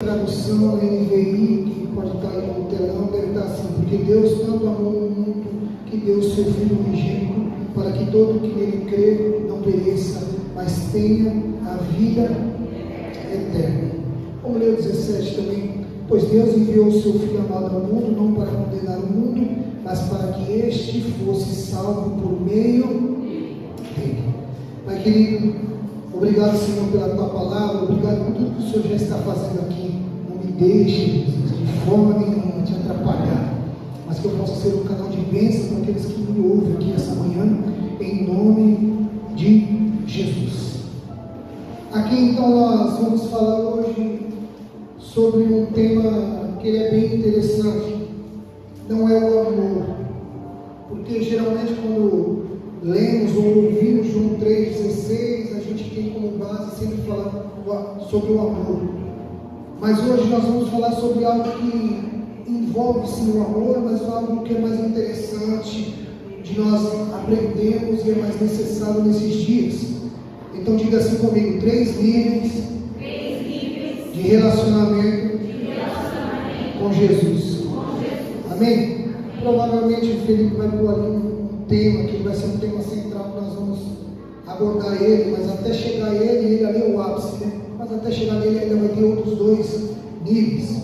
Tradução NVI, que pode estar aí no telão, deve estar assim: porque Deus tanto amou o mundo que deu o seu Filho unigênito, para que todo que nele crê não pereça, mas tenha a vida eterna. Vamos ler o 17 também. Pois Deus enviou o seu Filho amado ao mundo, não para condenar o mundo, mas para que este fosse salvo por meio dele. Pai querido, obrigado, Senhor, pela tua palavra, obrigado por tudo que o Senhor já está fazendo aqui. Não me deixe de forma nenhuma te atrapalhar, mas que eu possa ser um canal de bênção para aqueles que me ouvem aqui essa manhã, em nome de Jesus. Aqui então nós vamos falar hoje sobre um tema que ele é bem interessante. Não é o amor, porque geralmente quando lemos ou ouvimos João 3,16, a gente tem como base sempre falar sobre o amor. Mas hoje nós vamos falar sobre algo que envolve sim o amor, mas algo que é mais interessante de nós aprendermos e é mais necessário nesses dias. Então diga assim comigo: 3 níveis de relacionamento com Jesus. Amém? Provavelmente o Felipe vai pôr ali um tema que vai ser um tema central que nós vamos abordar ele, mas até chegar a ele ali é o ápice, né? Mas até chegar nele ainda vai ter outros 2 níveis.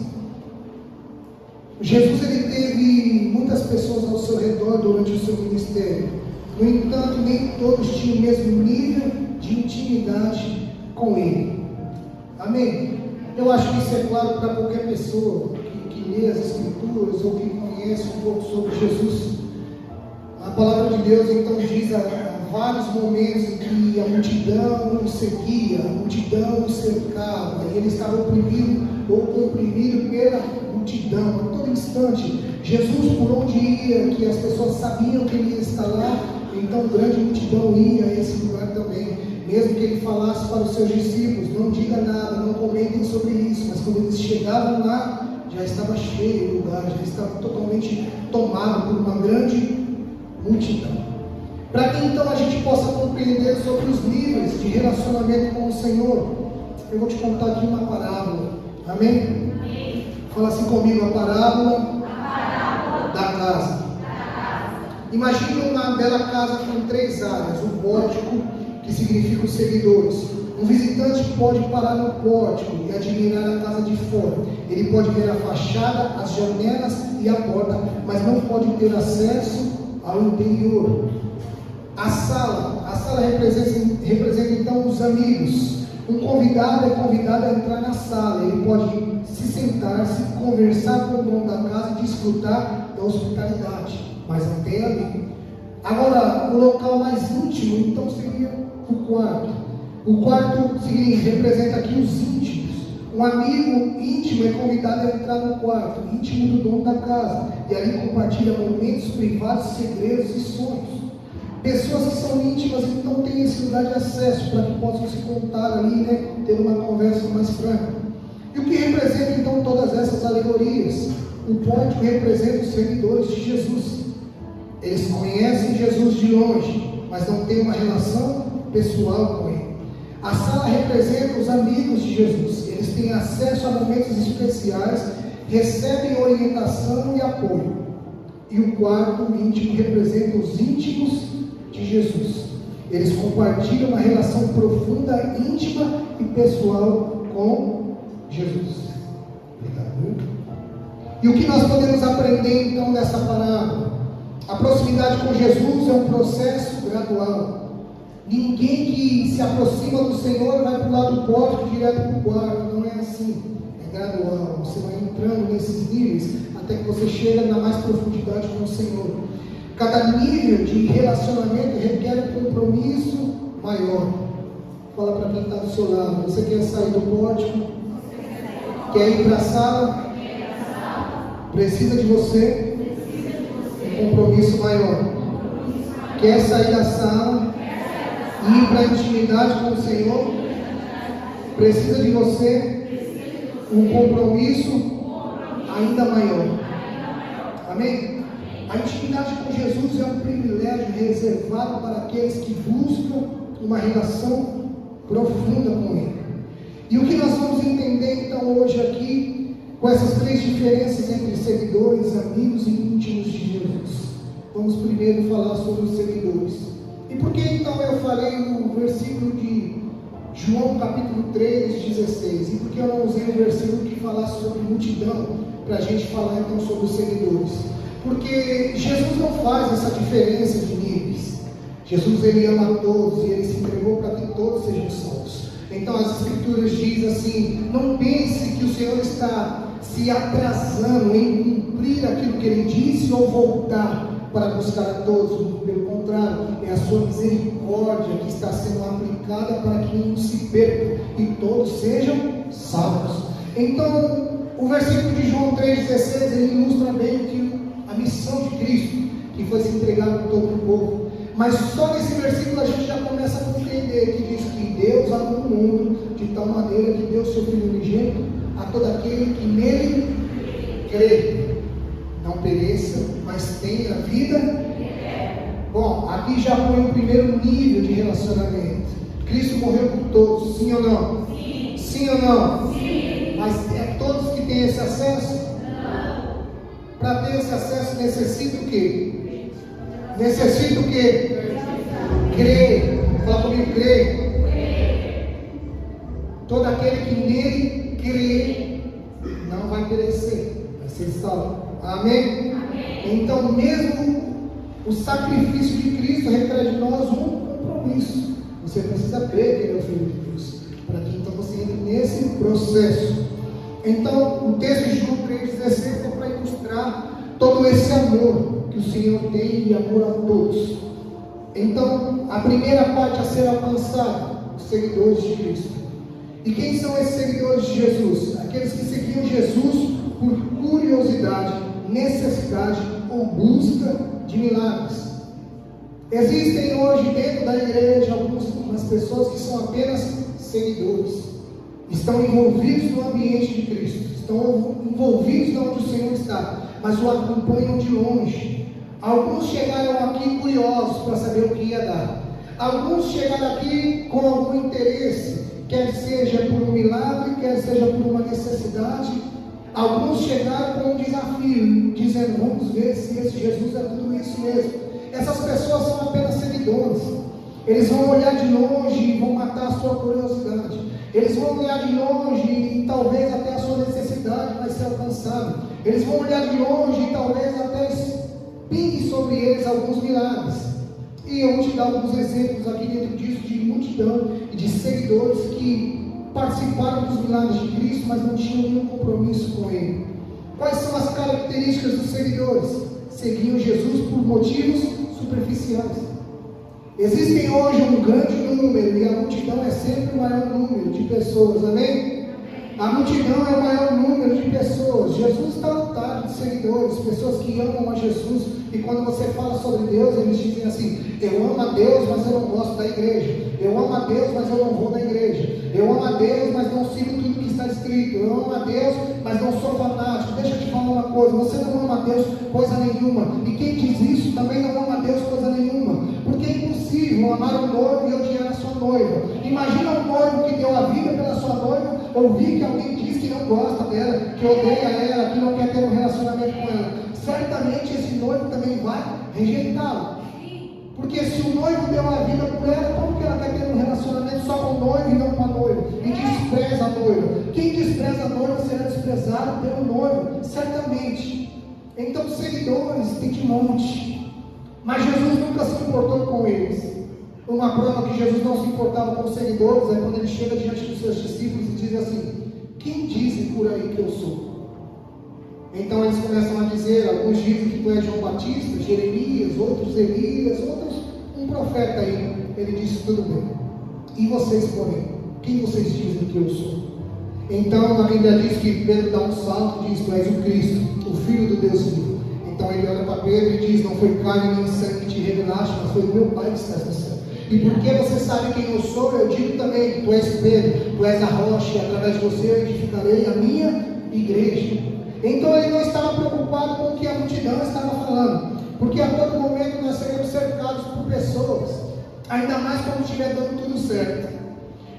Jesus ele teve muitas pessoas ao seu redor durante o seu ministério. No entanto, nem todos tinham o mesmo nível de intimidade com ele. Amém? Eu acho que isso é claro para qualquer pessoa que lê as Escrituras ou que conhece um pouco sobre Jesus. A palavra de Deus então diz há vários momentos em que a multidão o seguia, a multidão o cercava, e ele estava oprimido ou comprimido pela multidão. A todo instante, Jesus, por onde ia, que as pessoas sabiam que ele ia estar lá, então grande multidão ia a esse lugar também. Mesmo que ele falasse para os seus discípulos: não diga nada, não comentem sobre isso, mas quando eles chegavam lá, já estava cheio o lugar, já estava totalmente tomado por uma grande multidão. Para que então a gente possa compreender sobre os níveis de relacionamento com o Senhor, eu vou te contar aqui uma parábola. Amém? Amém. Fala assim comigo: a parábola da casa. Imagine uma bela casa com 3 áreas: o pórtico, que significa os seguidores. Um visitante pode parar no pórtico e admirar a casa de fora. Ele pode ver a fachada, as janelas e a porta, mas não pode ter acesso ao interior. A sala representa então os amigos. Um convidado é convidado a entrar na sala. Ele pode se sentar, se conversar com o dono da casa e desfrutar da hospitalidade, mas até ali. Agora, o local mais íntimo então seria o quarto. O quarto representa aqui os íntimos. Um amigo íntimo é convidado a entrar no quarto íntimo do dono da casa, e ali compartilha momentos privados, segredos e sonhos. Pessoas que são íntimas então têm esse lugar de acesso para que possam se contar ali, né, ter uma conversa mais franca. E o que representa então todas essas alegorias? O pórtico representa os seguidores de Jesus. Eles conhecem Jesus de longe, mas não têm uma relação pessoal com ele. A sala representa os amigos de Jesus. Eles têm acesso a momentos especiais, recebem orientação e apoio. E o quarto íntimo representa os íntimos de Jesus. Eles compartilham uma relação profunda, íntima e pessoal com Jesus. Obrigado. E o que nós podemos aprender então dessa parábola? A proximidade com Jesus é um processo gradual. Ninguém que se aproxima do Senhor vai para o lado do pórtico direto para o quarto. Não é assim. É gradual. Você vai entrando nesses níveis até que você chega na mais profundidade com o Senhor. Cada nível de relacionamento requer um compromisso maior. Fala para quem está do seu lado: você quer sair do pórtico? Quer ir para a sala? Precisa de você um compromisso maior. Quer sair da sala e ir para a intimidade com o Senhor? Precisa de você um compromisso ainda maior. Amém? A intimidade com Jesus é um privilégio reservado para aqueles que buscam uma relação profunda com Ele. E o que nós vamos entender então hoje aqui, com essas três diferenças entre seguidores, amigos e íntimos de Jesus? Vamos primeiro falar sobre os seguidores. E por que então eu falei no versículo de João capítulo 3:16? E por que eu não usei um versículo que falasse sobre multidão, para a gente falar então sobre os seguidores? Porque Jesus não faz essa diferença de níveis. Jesus, ele ama a todos e ele se entregou para que todos sejam salvos. Então as Escrituras dizem assim: não pense que o Senhor está se atrasando em cumprir aquilo que ele disse ou voltar para buscar a todos. Pelo contrário, é a sua misericórdia que está sendo aplicada para que não se percam e todos sejam salvos. Então, o versículo de João 3,16, ele ilustra bem que a missão de Cristo, que foi se entregar para todo o povo. Mas só nesse versículo a gente já começa a compreender que diz que Deus amou o mundo de tal maneira que deu seu Filho unigênito a todo aquele que nele crê. Não pereça, mas tenha vida. Bom, aqui já foi o primeiro nível de relacionamento. Cristo morreu por todos, sim ou não? Sim. Sim ou não? Sim. Mas é todos que têm esse acesso? Não. Para ter esse acesso necessita o quê? Necessita o quê? Crer. Fala comigo, crer. Todo aquele que nele crê não vai perecer, vai ser salvo. Amém? Amém? Então, mesmo o sacrifício de Cristo requer de nós um compromisso. Você precisa crer que Ele é o Filho de Deus, para que então você entre nesse processo. Então, o texto de João 3,16 foi para ilustrar todo esse amor que o Senhor tem e amor a todos. Então, a primeira parte a ser alcançada, os seguidores de Cristo. E quem são esses seguidores de Jesus? Aqueles que seguiam Jesus por curiosidade, necessidade ou busca de milagres. Existem hoje dentro da igreja algumas pessoas que são apenas seguidores, estão envolvidos no ambiente de Cristo, estão envolvidos onde o Senhor está, mas o acompanham de longe. Alguns chegaram aqui curiosos para saber o que ia dar. Alguns chegaram aqui com algum interesse, quer seja por um milagre, quer seja por uma necessidade. Alguns chegaram com um desafio, dizendo: vamos ver se esse Jesus é tudo isso mesmo. Essas pessoas são apenas seguidores. Eles vão olhar de longe e vão matar a sua curiosidade. Eles vão olhar de longe e talvez até a sua necessidade vai ser alcançada. Eles vão olhar de longe e talvez até pingue sobre eles alguns milagres. E eu vou te dar alguns exemplos aqui dentro disso, de multidão e de seguidores que participaram dos milagres de Cristo, mas não tinham nenhum compromisso com Ele. Quais são as características dos seguidores? Seguiam Jesus por motivos superficiais. Existem hoje um grande número, e a multidão é sempre o maior número de pessoas, amém? A multidão é o maior número de pessoas. Jesus está lotado de seguidores, pessoas que amam a Jesus, e quando você fala sobre Deus, eles dizem assim: eu amo a Deus, mas eu não gosto da igreja. Eu amo a Deus, mas eu não vou na igreja. Eu amo a Deus, mas não sigo tudo que está escrito. Eu amo a Deus, mas não sou fanático. Deixa eu te falar uma coisa: você não ama a Deus coisa nenhuma. E quem diz isso também não ama a Deus coisa nenhuma. Porque é impossível amar um noivo e odiar a sua noiva. Imagina um noivo que deu a vida pela sua noiva, ouvir que alguém diz que não gosta dela, que odeia ela, que não quer ter um relacionamento com ela. Certamente esse noivo também vai rejeitá-lo. Porque se o noivo deu a vida por ela, como que ela quer ter um relacionamento só com o noivo e não com a noiva? E despreza a noiva. Quem despreza a noiva será desprezado pelo noivo, certamente. Então, seguidores tem de monte. Mas Jesus nunca se importou com eles. Uma prova que Jesus não se importava com os seguidores é quando ele chega diante dos seus discípulos e diz assim: quem dizem por aí que eu sou? Então eles começam a dizer, alguns dizem que tu és João Batista, Jeremias, outros Elias, outros um profeta aí. Ele disse: tudo bem. E vocês, porém, quem vocês dizem que eu sou? Então a Bíblia diz que Pedro dá um salto e diz: tu és o Cristo, o Filho do Deus vivo. Então ele olha para Pedro e diz: não foi carne nem sangue que te revelaste, mas foi o meu Pai que está no céu. E porque você sabe quem eu sou, eu digo também que tu és Pedro, tu és a rocha, e através de você eu edificarei a minha igreja. Então ele não estava preocupado com o que a multidão estava falando, porque a todo momento nós seremos cercados por pessoas, ainda mais quando estiver dando tudo certo.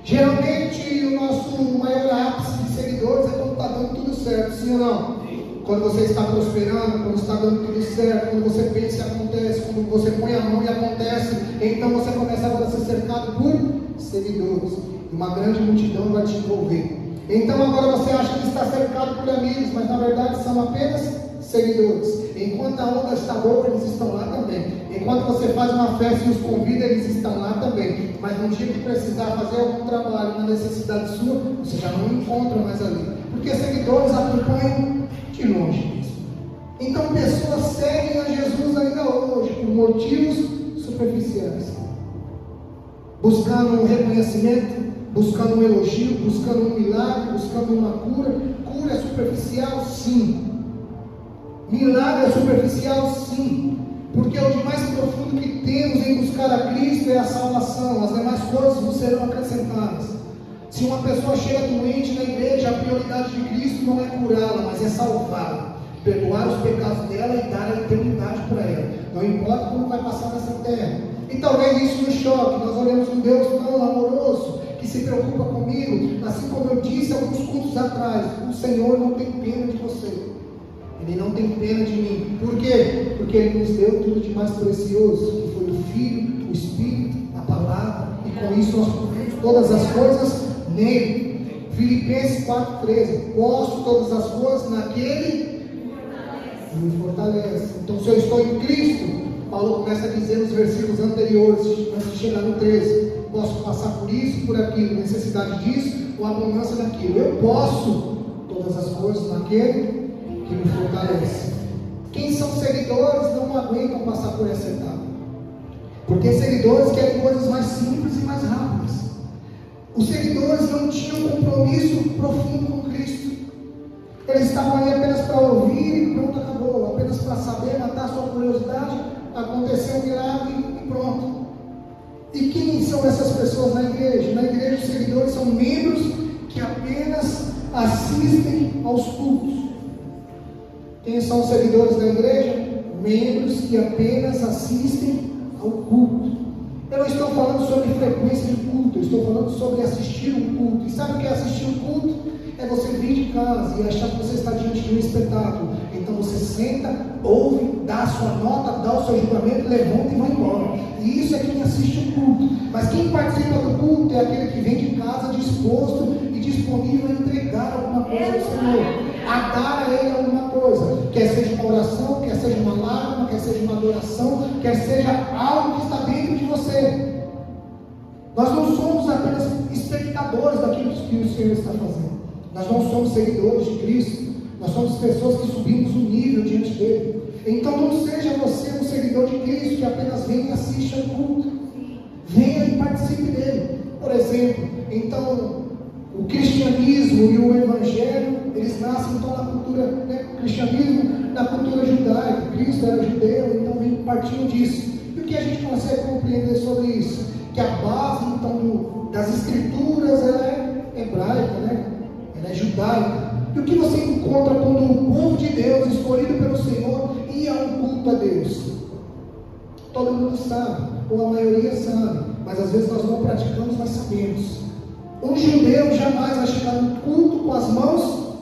Geralmente o nosso maior ápice de seguidores é quando está dando tudo certo, sim ou não? Quando você está prosperando, quando está dando tudo certo, quando você pensa e acontece, quando você põe a mão e acontece, então você começa agora a ser cercado por seguidores. Uma grande multidão vai te envolver. Então agora você acha que está cercado por amigos, mas na verdade são apenas seguidores. Enquanto a onda está boa, eles estão lá também. Enquanto você faz uma festa e os convida, eles estão lá também. Mas no dia que precisar fazer algum trabalho, uma necessidade sua, você já não encontra mais ali. Porque seguidores acompanham de longe mesmo. Então pessoas seguem a Jesus ainda hoje por motivos superficiais, buscando um reconhecimento, buscando um elogio, buscando um milagre, buscando uma cura. Cura é superficial? Sim. Milagre é superficial? Sim. Porque o de mais profundo que temos em buscar a Cristo é a salvação. As demais coisas não serão acrescentadas. Se uma pessoa chega doente na igreja, a prioridade de Cristo não é curá-la, mas é salvá-la, perdoar os pecados dela e dar a eternidade para ela. Não importa como vai passar nessa terra. E talvez isso nos choque. Nós olhamos um Deus tão amoroso, que se preocupa comigo, assim como eu disse alguns cultos atrás, o Senhor não tem pena de você, Ele não tem pena de mim. Por quê? Porque Ele nos deu tudo de mais precioso, que foi o Filho, o Espírito, a Palavra, e com isso nós podemos todas as coisas nele. Filipenses 4,13, posso todas as coisas naquele que me fortalece. Então se eu estou em Cristo, Paulo começa a dizer nos versículos anteriores, antes de chegar no 13, posso passar por isso, por aquilo, necessidade disso, ou abundância daquilo. Eu posso todas as coisas naquele que me fortalece. Quem são seguidores não aguentam passar por essa etapa, porque seguidores querem coisas mais simples e mais rápidas. Os seguidores não tinham compromisso profundo com Cristo. Eles estavam ali apenas para ouvir e pronto, acabou. Apenas para saber, matar sua curiosidade, aconteceu um milagre e pronto. E quem são essas pessoas na igreja? Na igreja os seguidores são membros que apenas assistem aos cultos. Quem são os seguidores da igreja? Membros que apenas assistem ao culto. Eu não estou falando sobre frequência de culto, eu estou falando sobre assistir um culto. E sabe o que é assistir um culto? É você vir de casa e achar que você está diante de um espetáculo. Então você senta, ouve, dá a sua nota, dá o seu julgamento, levanta e vai embora. E isso é quem assiste o culto. Mas quem participa do culto é aquele que vem de casa disposto e disponível a entregar alguma coisa ao Senhor, a dar a Ele alguma coisa, quer seja uma oração, quer seja uma lágrima, quer seja uma adoração, quer seja algo que está dentro de você. Nós não somos apenas espectadores daquilo que o Senhor está fazendo. Nós não somos seguidores de Cristo. Nós somos pessoas que subimos o nível diante dele. Então não seja você um seguidor de Cristo que apenas vem e assiste ao culto. Venha e participe dele. Por exemplo, então o cristianismo e o evangelho, eles nascem então na cultura, o cristianismo na cultura judaica. Cristo era judeu, então vem partindo disso. E o que a gente consegue compreender sobre isso? Que a base então das escrituras ela é hebraica, ela é judaica. E o que você encontra quando o povo de Deus, escolhido pelo Senhor, ia a um culto a Deus? Todo mundo sabe, ou a maioria sabe, mas às vezes nós não praticamos, mas sabemos. Um judeu jamais vai chegar no culto com as mãos,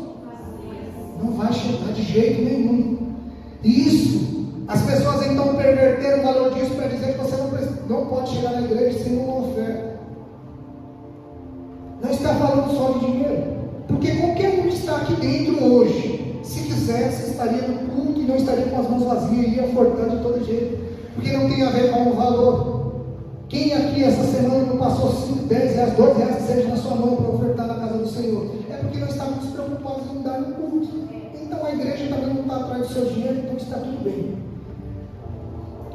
não vai chegar de jeito nenhum. Isso, as pessoas então perverteram o valor disso para dizer que você não pode chegar na igreja sem uma oferta. Não está falando só de dinheiro, porque qualquer um que está aqui dentro hoje, se quisesse, estaria no culto e não estaria com as mãos vazias, ia ofertar de todo jeito, porque não tem a ver com o valor. Quem aqui essa semana não passou 5, 10 reais, 12 reais que seja na sua mão para ofertar na casa do Senhor? É porque nós estávamos preocupados em dar no culto. Então a igreja também não está atrás do seu dinheiro, então está tudo bem.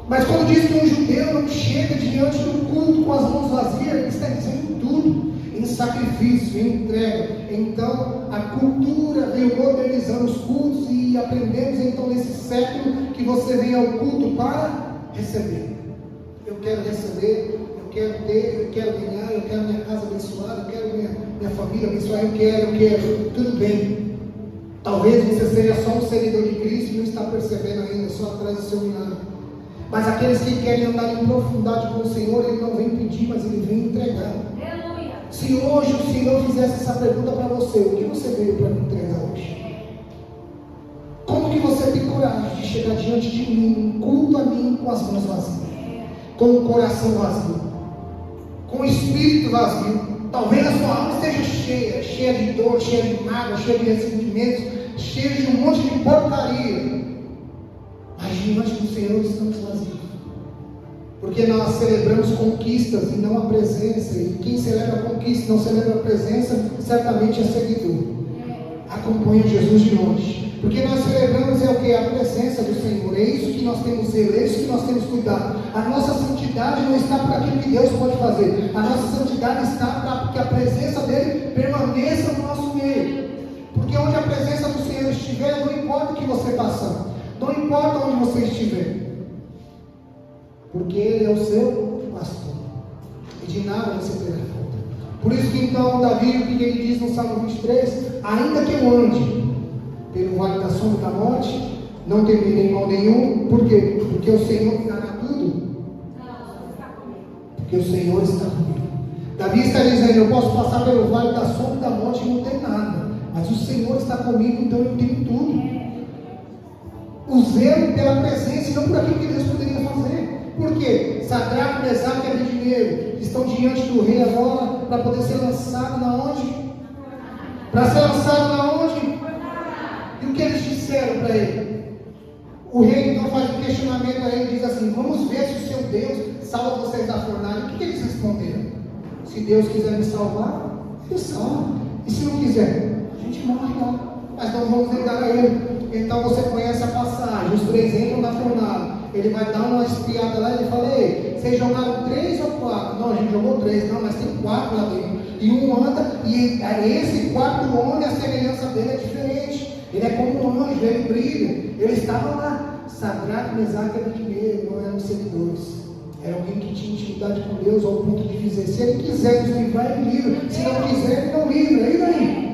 Mas quando diz que um judeu não chega diante do culto com as mãos vazias, ele está dizendo tudo, em sacrifício, em entrega. Então a cultura veio modernizando os cultos e aprendemos então nesse século que você vem ao culto para receber. Eu quero receber, eu quero ter, eu quero ganhar, eu quero minha casa abençoada, eu quero minha família abençoada, eu quero, tudo bem. Talvez você seja só um seguidor de Cristo e não está percebendo ainda, só atrás do seu milagre. Mas aqueles que querem andar em profundidade com o Senhor, Ele não vem pedir, mas Ele vem entregar. Se hoje o Senhor fizesse essa pergunta para você, o que você veio para me entregar hoje? Como que você tem coragem de chegar diante de mim, um culto a mim, com as mãos vazias, com o coração vazio, com o espírito vazio? Talvez a sua alma esteja cheia de dor, cheia de mágoa, cheia de ressentimentos, cheia de um monte de porcaria, mas diante do Senhor estamos vazios, porque nós celebramos conquistas e não a presença, e quem celebra a conquista e não celebra a presença, certamente é seguidor, acompanha Jesus de longe, porque nós celebramos é o que? A presença do Senhor, é isso que nós temos zelo, é isso que nós temos cuidado. A nossa santidade não está por aquilo que Deus pode fazer, a nossa santidade está para que a presença dele permaneça no nosso meio, porque onde a presença do Senhor estiver, não importa o que você passar, não importa onde você estiver, porque Ele é o seu pastor, e de nada você terá falta. Por isso que então Davi, o que ele diz no Salmo 23, ainda que eu ande pelo vale da sombra da morte, não temerei mal nenhum. Por quê? Porque o Senhor me dará tudo. Porque o Senhor está comigo. Davi está dizendo, eu posso passar pelo vale da sombra da morte e não ter nada, mas o Senhor está comigo, então eu tenho tudo. O zelo pela presença e não por aquilo que Deus poderia fazer. Por quê? Sadraque, Mesaque e Abednego estão diante do rei agora para poder ser lançado na onde? Para ser lançado na onde? E o que eles disseram para ele? O rei então faz um questionamento a ele e diz assim, vamos ver se o seu Deus salva vocês da fornalha. O que eles responderam? Se Deus quiser me salvar, Ele salva. E se não quiser, a gente morre lá. Mas não vamos negar a Ele. Então você conhece a passagem, os três entram na fornalha, ele vai dar uma espiada lá e ele fala, ei, vocês jogaram 3 ou 4? Não, a gente jogou 3, não, mas tem 4 lá dentro, e um anda, e esse quarto homem, a semelhança dele é diferente, ele é como um anjo, ele brilha, ele estava lá. Sadraque, Mesaque e Abednego não eram seguidores, era alguém que tinha intimidade com Deus ao ponto de dizer, se ele quiser nos livrar, ele livra, se não quiser, ele não livra. E daí?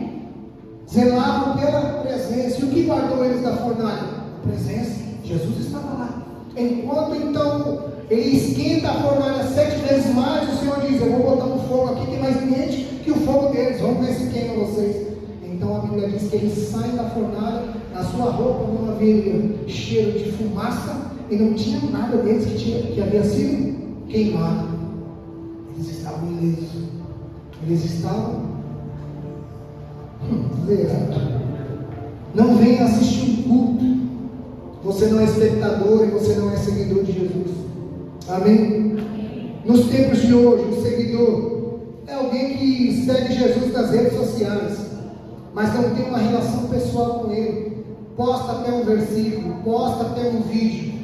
Zelavam pela presença. E o que guardou eles da fornalha? A presença. Jesus estava lá. Enquanto então ele esquenta a fornalha 7 vezes mais, o Senhor diz, eu vou botar um fogo aqui que é mais quente que o fogo deles, vamos ver se queima vocês. Então a Bíblia diz que eles saem da fornalha, na sua roupa não havia cheiro de fumaça, e não tinha nada deles que havia sido queimado. Eles estavam ilesos, eles estavam zerados. Não venha assistir um culto, você não é espectador e você não é seguidor de Jesus. Amém? Nos tempos de hoje, o seguidor é alguém que segue Jesus nas redes sociais, mas não tem uma relação pessoal com Ele. Posta até um versículo, posta até um vídeo.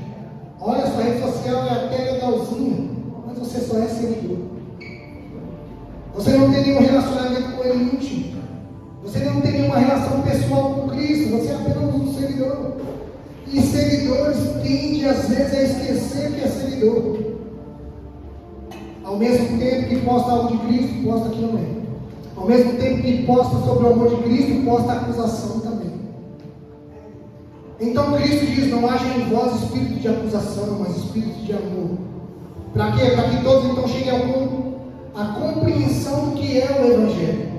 Olha, sua rede social é até legalzinha, mas você só é seguidor. Você não tem nenhum relacionamento com Ele íntimo. Você não tem nenhuma relação pessoal com Cristo. Você é apenas um seguidor. E seguidores tendem às vezes a esquecer que é seguidor. Ao mesmo tempo que posta algo de Cristo, posta que não é. Ao mesmo tempo que posta sobre o amor de Cristo, posta acusação também. Então Cristo diz, não haja em vós espírito de acusação, mas espírito de amor. Para quê? Para que todos então cheguem à compreensão do que é o Evangelho.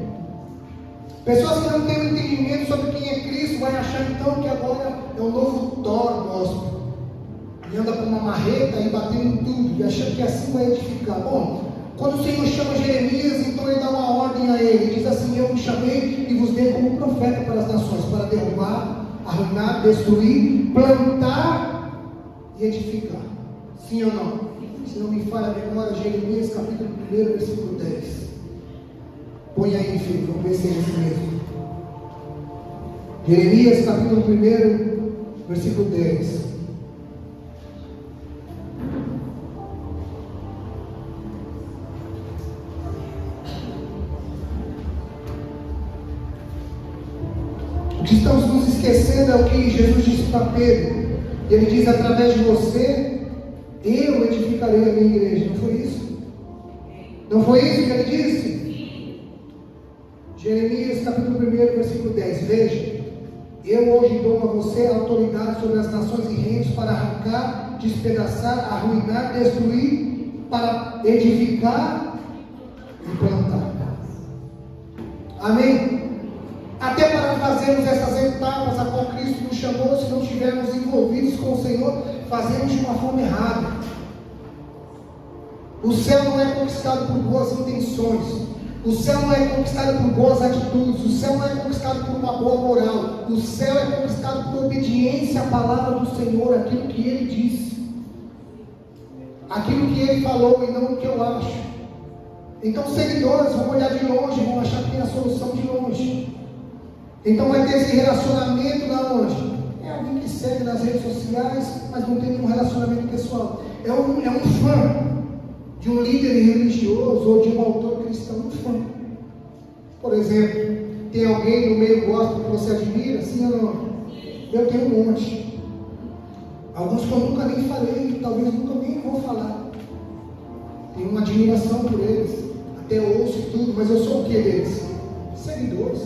Pessoas que não têm um entendimento sobre quem é Cristo, vai achar então que agora é o novo Thor gospel. E anda com uma marreta e batendo em tudo, e achando que assim vai edificar. Bom, quando o Senhor chama Jeremias, então ele dá uma ordem a ele, diz assim, eu me chamei e vos dei como profeta para as nações, para derrubar, arruinar, destruir, plantar e edificar. Sim ou não? Se não me falha a memória, Jeremias capítulo 1, versículo 10. Põe aí, filho, vamos ver se é isso mesmo. Jeremias capítulo 1, versículo 10. O que estamos nos esquecendo é o que Jesus disse para Pedro. Ele diz, através de você, eu edificarei a minha igreja. Não foi isso? Não foi isso que ele disse? Jeremias capítulo 1, versículo 10. Veja, eu hoje dou a você a autoridade sobre as nações e reinos para arrancar, despedaçar, arruinar, destruir, para edificar e plantar. Amém? Até para fazermos essas etapas a qual Cristo nos chamou, se não estivermos envolvidos com o Senhor, fazemos de uma forma errada. O céu não é conquistado por boas intenções. O céu não é conquistado por boas atitudes. O céu não é conquistado por uma boa moral. O céu é conquistado por obediência à palavra do Senhor, aquilo que Ele disse, aquilo que Ele falou e não o que eu acho. Então os seguidores vão olhar de longe, vão achar que tem a solução de longe. Então vai ter esse relacionamento na onde? É alguém que segue nas redes sociais, mas não tem um relacionamento pessoal. É um fã de um líder religioso ou de um autor cristão, um fã. Por exemplo, tem alguém no meio gospel que você admira? Sim ou não? Eu tenho um monte. Alguns que eu nunca nem falei, talvez nunca nem vou falar. Tenho uma admiração por eles, até ouço e tudo, mas eu sou o que deles? Seguidores.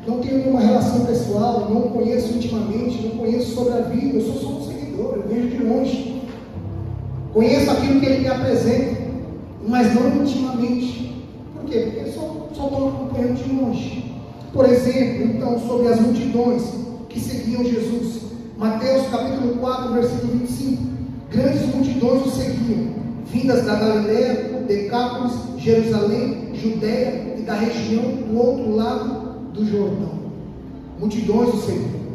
Não tenho nenhuma relação pessoal, não conheço intimamente, não conheço sobre a vida, eu sou só um seguidor, eu vejo de longe. Conheço aquilo que ele me apresenta, mas não intimamente. Por quê? Porque eu só estou acompanhando de longe. Por exemplo, então, sobre as multidões que seguiam Jesus. Mateus capítulo 4, versículo 25. Grandes multidões o seguiam, vindas da Galiléia, Decápolis, Jerusalém, Judéia e da região do outro lado do Jordão. Multidões o seguiam.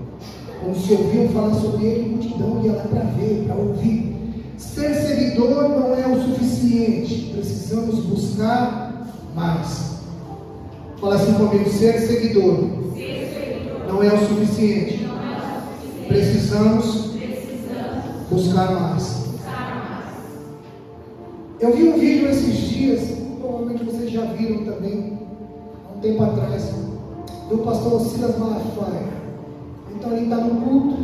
Quando se ouviam falar sobre ele, multidão ia lá para ver, para ouvir. Ser seguidor não é o suficiente, precisamos buscar mais. Fala assim comigo: ser seguidor não é o suficiente, precisamos buscar mais. Eu vi um vídeo esses dias, provavelmente vocês já viram também, há um tempo atrás, do pastor Silas Malafaia. Então ele está no culto,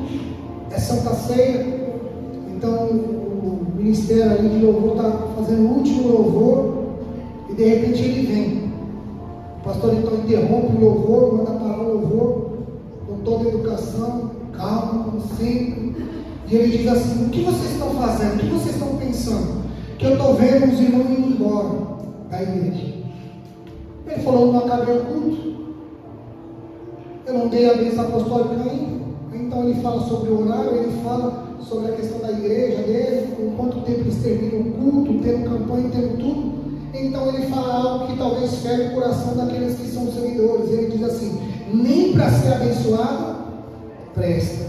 é Santa Ceia, então o ministério ali de louvor está fazendo o último louvor, e de repente ele vem. O pastor então interrompe o louvor, manda parar o louvor, com toda a educação, calma, como sempre, e ele diz assim: o que vocês estão fazendo? O que vocês estão pensando? Que eu estou vendo os irmãos indo embora da igreja. Ele falou: eu não acabei o culto, eu não dei a bênção apostólica ainda. Então ele fala sobre o horário, ele fala sobre a questão da igreja dele, com quanto tempo eles terminam o culto, tendo campanha, tendo tudo. Então ele fala algo que talvez fere o coração daqueles que são seguidores. Ele diz assim: nem para ser abençoado presta.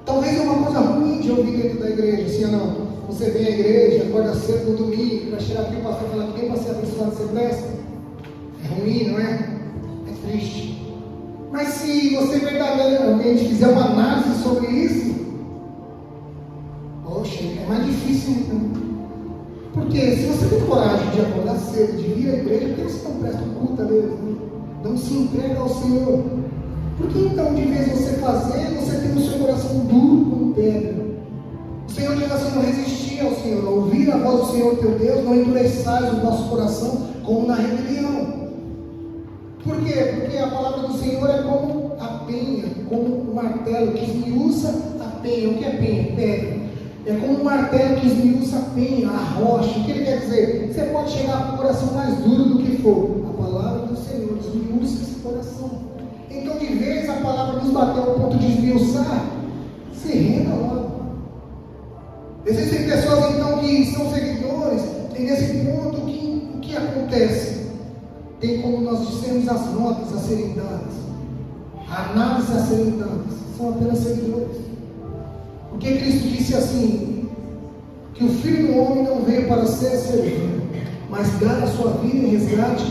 Talvez é uma coisa ruim de ouvir dentro da igreja, sim ou não? Você vem à igreja, acorda cedo no domingo, vai chegar aqui o pastor e falar: quem para ser abençoado você presta? É ruim, não é? É triste. Mas se você verdadeiramente fizer uma análise sobre isso, poxa, é mais difícil então. Porque se você tem coragem de acordar cedo, de vir à igreja, por que você não presta um culto a Deus? Não se entrega ao Senhor. Por que então, de vez você fazer, você tem o seu coração duro como pedra? O Senhor diz assim: não resistir ao Senhor, não ouvir a voz do Senhor teu Deus, não endureçais o vosso coração como na rebelião. Por quê? Porque a palavra do Senhor é como a penha, como o martelo que esmiuça a penha. O que é penha? Pedra. É como um martelo que esmiuça a penha, a rocha. O que ele quer dizer? Você pode chegar com o coração mais duro do que for. A palavra do Senhor esmiuça esse coração. Então, de vez a palavra nos bateu ao ponto de esmiuçar, se renda logo. Existem pessoas então que são seguidores, e nesse ponto o que acontece? Tem como nós dissemos as notas a serem dadas, a análise a serem dadas, são apenas seguidores. Porque Cristo disse assim: que o Filho do Homem não veio para ser servido, mas dar a sua vida em resgate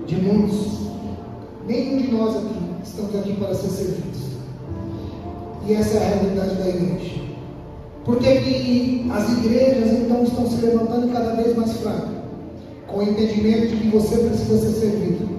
de muitos. Nenhum de nós aqui estamos aqui para ser servidos. E essa é a realidade da igreja. Por que as igrejas então estão se levantando cada vez mais fracas? Com o entendimento de que você precisa ser servido,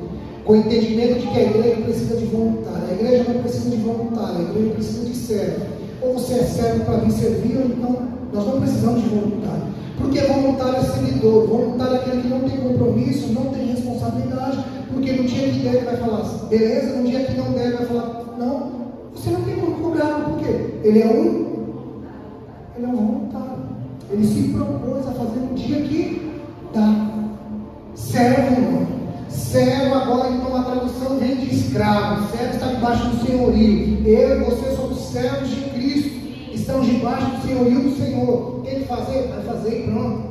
com o entendimento de que a igreja precisa de voluntário. A igreja não precisa de voluntário, a igreja precisa de servo. Ou você é servo para vir servir, ou então nós não precisamos de voluntário. Porque voluntário é seguidor, voluntário é aquele que não tem compromisso, não tem responsabilidade, porque no dia que der ele vai falar beleza, no dia que não der ele vai falar não. Você não tem como cobrar, por quê? Ele é um voluntário. Ele se propôs a fazer no dia que dá. Servo, irmão. Servo agora de escravo, o servo está debaixo do senhorio. Eu e você somos servos de Cristo, estamos debaixo do senhorio do Senhor. Tem que fazer? Vai fazer e pronto.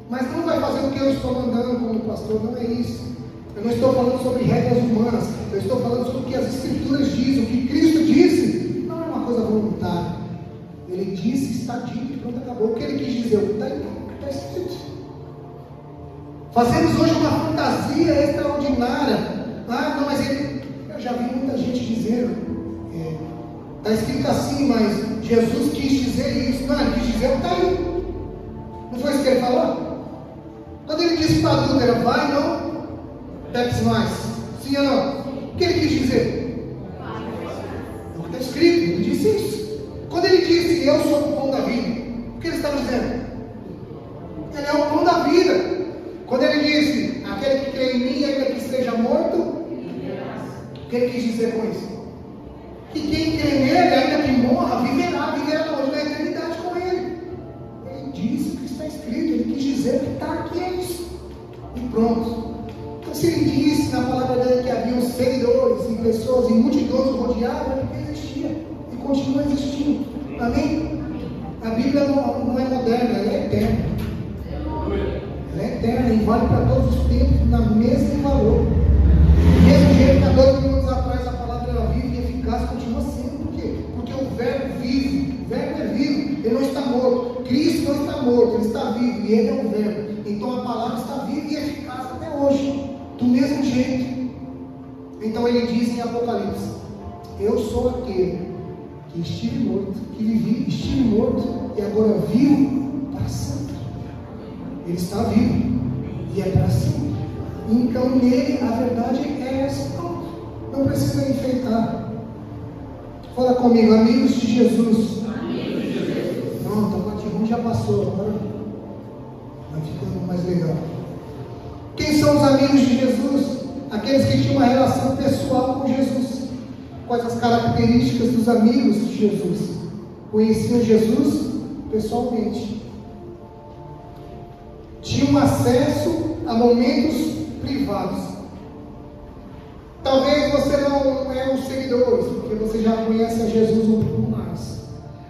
Mas não vai fazer o que eu estou mandando como pastor, não é isso. Eu não estou falando sobre regras humanas, eu estou falando sobre o que as Escrituras dizem, o que Cristo disse. Não é uma coisa voluntária. Ele disse, está dito e pronto, acabou. O que ele quis dizer? Está escrito. Fazemos hoje uma fantasia extraordinária. Ah, não, mas eu já vi muita gente dizendo, está escrito assim, mas Jesus quis dizer isso. Não, ele quis dizer, está aí. Não foi isso que ele falou? Quando ele disse para a adúltera, vai, não peques mais. Sim ou não? O que ele quis dizer? É o que está escrito, ele disse isso. Quando ele disse, eu sou o pão da vida, o que ele estava dizendo? Ele é o pão da vida. Quando ele disse, aquele que crê em mim, ainda que esteja morto, o que ele quis dizer com isso? Que quem crê nele, ainda que morra, viverá hoje na eternidade com ele. Ele disse o que está escrito, ele quis dizer que está aqui, é isso. E pronto. Então, se ele disse na palavra dele que havia seguidores e pessoas e multidões rodeavam, ele existia e continua existindo. Amém? A Bíblia não é moderna, ela é eterna. Ela é eterna e vale para todos os tempos, na mesma valor. Do mesmo jeito que há 2 mil anos atrás a palavra era viva e eficaz, continua sendo. Por quê? Porque o verbo vive, o verbo é vivo, ele não está morto. Cristo não está morto, ele está vivo e ele é o verbo. Então a palavra está viva e eficaz até hoje, do mesmo jeito. Então ele diz em Apocalipse: eu sou aquele que estive morto, que vivi, estive morto e agora vivo para sempre. Ele está vivo e é para sempre. Então nele a verdade é essa. Não precisa enfeitar. Fala comigo, amigos de Jesus. Amigos de Jesus. Pronto, a parte ruim já passou. Agora vai ficando mais legal. Quem são os amigos de Jesus? Aqueles que tinham uma relação pessoal com Jesus. Quais as características dos amigos de Jesus? Conheciam Jesus pessoalmente. Tinham acesso a momentos privados. Talvez você não é um seguidor, porque você já conhece a Jesus um pouco mais.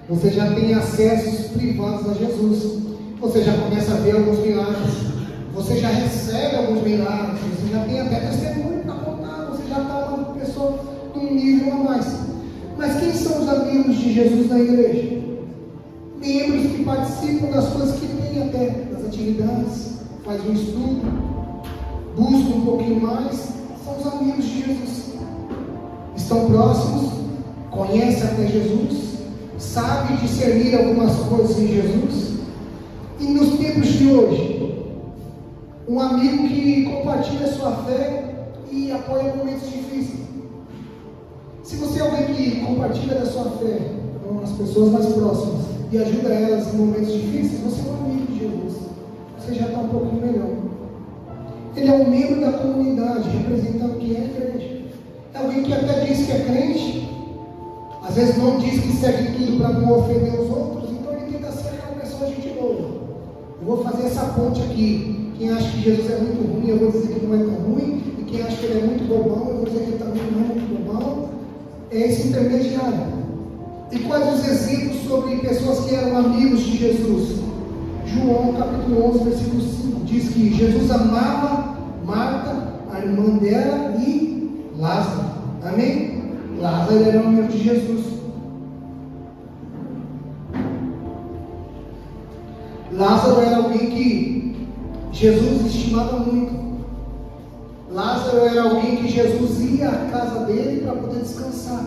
Você já tem acessos privados a Jesus. Você já começa a ver alguns milagres. Você já recebe alguns milagres. Você já tem até testemunho para contar. Você já está uma pessoa de um nível a mais. Mas quem são os amigos de Jesus na igreja? Membros que participam das coisas que tem até, das atividades, faz um estudo, busca um pouquinho mais, são os amigos de Jesus. Estão próximos, conhecem até Jesus, sabem discernir algumas coisas em Jesus. E nos tempos de hoje, um amigo que compartilha a sua fé e apoia momentos difíceis. Se você é alguém que compartilha da sua fé com as pessoas mais próximas e ajuda elas em momentos difíceis, você é um amigo de Jesus. Você já está um pouquinho melhor. Ele é um membro da comunidade, representando o que é a igreja. É alguém que até diz que é crente, às vezes não diz que segue tudo para não ofender os outros, então ele tenta ser uma pessoa gente boa. Eu vou fazer essa ponte aqui. Quem acha que Jesus é muito ruim, eu vou dizer que não é tão ruim. E quem acha que ele é muito bobão, eu vou dizer que ele também não é muito bobão. É esse intermediário. E quais os exemplos sobre pessoas que eram amigos de Jesus? João capítulo 11, versículo 5 diz que Jesus amava Marta, a irmã dela, e Lázaro. Amém? Lázaro era um amigo de Jesus. Lázaro era alguém que Jesus estimava muito. Lázaro era alguém que Jesus ia à casa dele para poder descansar.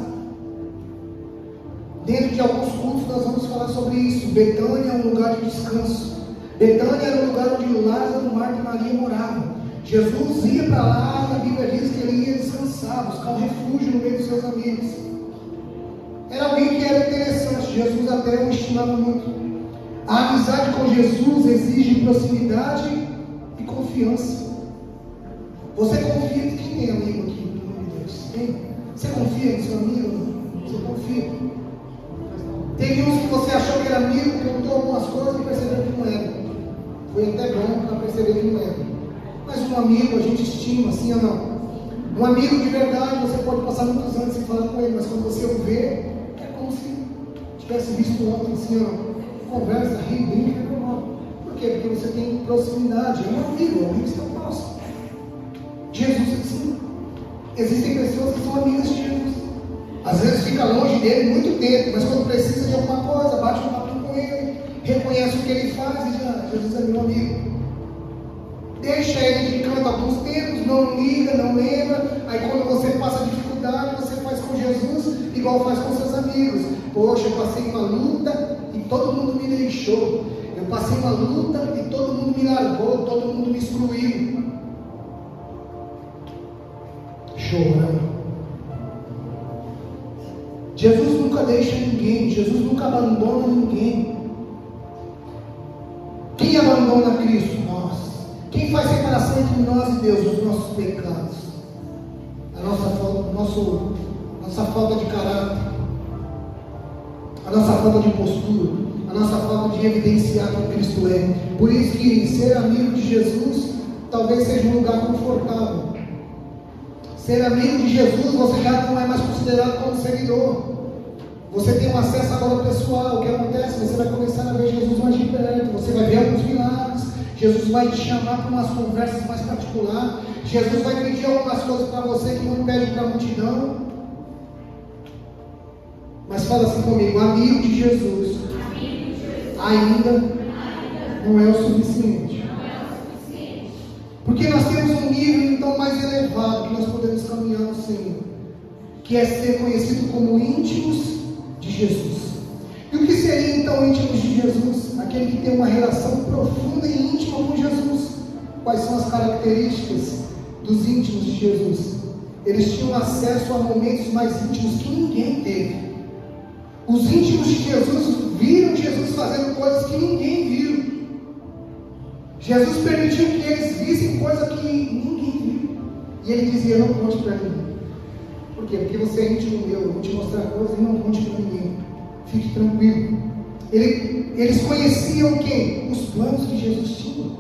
Dentro de alguns cultos nós vamos falar sobre isso. Betânia é um lugar de descanso. Betânia era o lugar onde Lázaro, Marta e Maria moravam. Jesus ia para lá e a Bíblia diz que ele ia descansar, buscar um refúgio no meio dos seus amigos. Era alguém que era interessante. Jesus até o estimava muito. A amizade com Jesus exige proximidade e confiança. Você confia em quem tem amigo aqui, no nome de Deus? Tem? Você confia no seu amigo? Você confia? Tem uns que você achou que era amigo, perguntou algumas coisas e percebeu que não era. Foi até bom para perceber que não era. Mas um amigo a gente estima, sim ou não? Um amigo de verdade, você pode passar muitos anos sem falar com ele, mas quando você o vê, é como se tivesse visto ontem, assim, ó, conversa, ri, brinca, é normal. Por quê? Porque você tem proximidade, é um amigo está próximo. Jesus é assim. Existem pessoas que são amigas de Jesus. Às vezes fica longe dele muito tempo, mas quando precisa de alguma coisa, bate um papo com ele, reconhece o que ele faz e diz: ah, Jesus é meu amigo. Deixa ele de canto alguns tempos, não liga, não lembra. Aí quando você passa dificuldade, você faz com Jesus igual faz com seus amigos. Poxa, eu passei uma luta e todo mundo me deixou. Eu passei uma luta e todo mundo me largou, todo mundo me excluiu. Chorando. Jesus nunca deixa ninguém, Jesus nunca abandona ninguém. Quem abandona Cristo? Nós. Quem faz separação entre nós e Deus? Os nossos pecados, a nossa falta de caráter, a nossa falta de postura, a nossa falta de evidenciar quem Cristo é. Por isso que ser amigo de Jesus talvez seja um lugar confortável. Ser amigo de Jesus, você já não é mais considerado como seguidor. Você tem um acesso agora pessoal. O que acontece? Você vai começar a ver Jesus mais de perto. Você vai ver alguns milagres. Jesus vai te chamar para umas conversas mais particulares. Jesus vai pedir algumas coisas para você que não pede para a multidão. Mas fala assim comigo: amigo de Jesus ainda não é o suficiente. Porque nós temos um nível então mais elevado que nós podemos caminhar no Senhor, que é ser conhecido como íntimos de Jesus. E o que seria então íntimos de Jesus? Aquele que tem uma relação profunda e íntima com Jesus. Quais são as características dos íntimos de Jesus? Eles tinham acesso a momentos mais íntimos que ninguém teve. Os íntimos de Jesus viram Jesus fazendo coisas que ninguém viu. Jesus permitiu que eles vissem coisas que ninguém viu. E ele dizia: não conte para ninguém. Por quê? Porque você é íntimo meu, eu vou te mostrar coisas e não conte para ninguém. Fique tranquilo. Eles conheciam quem? Os planos que Jesus tinha.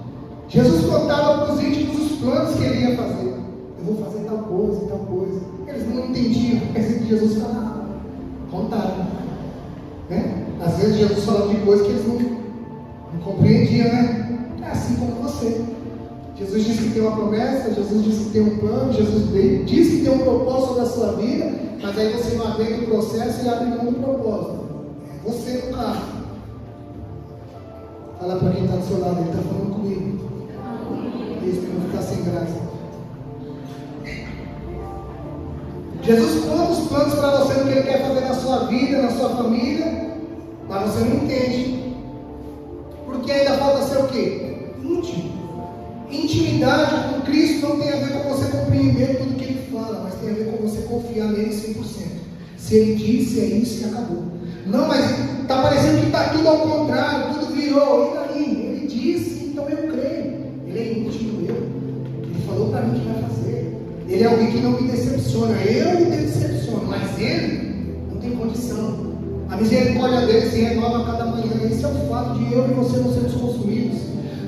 Jesus contava para os íntimos os planos que ele ia fazer. Eu vou fazer tal coisa e tal coisa. Eles não entendiam, mas Jesus falava. Contaram. Né? Às vezes Jesus falava de coisas que eles não compreendiam, né? É assim como você. Jesus disse que tem uma promessa, Jesus disse que tem um plano, Jesus disse que tem um propósito da sua vida, mas aí você não aguenta o processo e abre mão do propósito. É você no carro. Fala para quem está do seu lado, ele está falando comigo. Isso para não ficar sem graça. Jesus conta os planos para você do que ele quer fazer na sua vida, na sua família, mas você não entende. Porque ainda falta ser o quê? Íntimo. Intimidade com Cristo não tem a ver com você compreender tudo que ele fala, mas tem a ver com você confiar nele 100%. Se ele disse, é isso e acabou. Não, mas está parecendo que está tudo ao contrário, tudo virou. E daí? Ele disse, então eu creio. Ele é íntimo meu. Ele falou para mim que vai fazer. Ele é alguém que não me decepciona. Eu me decepciono, mas ele não tem condição. A misericórdia dele se renova a cada manhã. Esse é o fato de eu e você não sermos consumidos.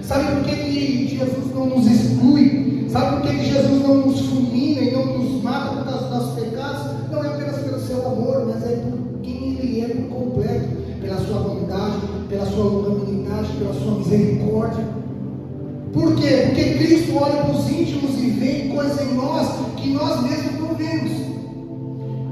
Sabe por que Jesus não nos exclui? Sabe por que Jesus não nos fulmina e não nos mata por causa dos nossos pecados? Não é apenas pelo seu amor, mas é por quem ele é por completo. Pela sua bondade, pela sua longanimidade, pela sua misericórdia. Por quê? Porque Cristo olha para os íntimos e vê coisas em nós que nós mesmos não vemos.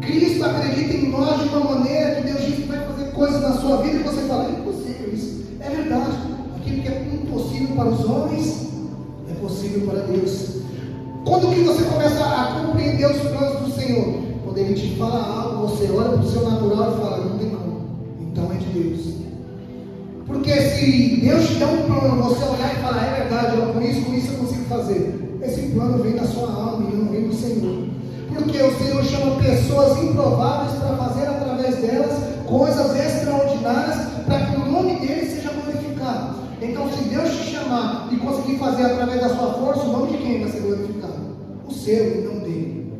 Cristo acredita em nós de uma maneira que Deus diz que vai fazer coisas na sua vida e você fala: é impossível isso. É verdade. Aquilo que é impossível para os homens é possível para Deus. Quando que você começa a compreender os planos do Senhor? Quando Ele te fala algo, você olha para o seu natural e fala: não tem como. Então é de Deus. Porque se Deus te dá um plano, você olhar e falar: é verdade, com isso eu consigo fazer. Esse plano vem da sua alma e não vem do Senhor. Porque o Senhor chama pessoas improváveis para fazer através delas coisas extraordinárias para que o nome dele seja glorificado. Então, se Deus te chamar e conseguir fazer através da sua força, o nome de quem vai ser glorificado? O seu e não dele.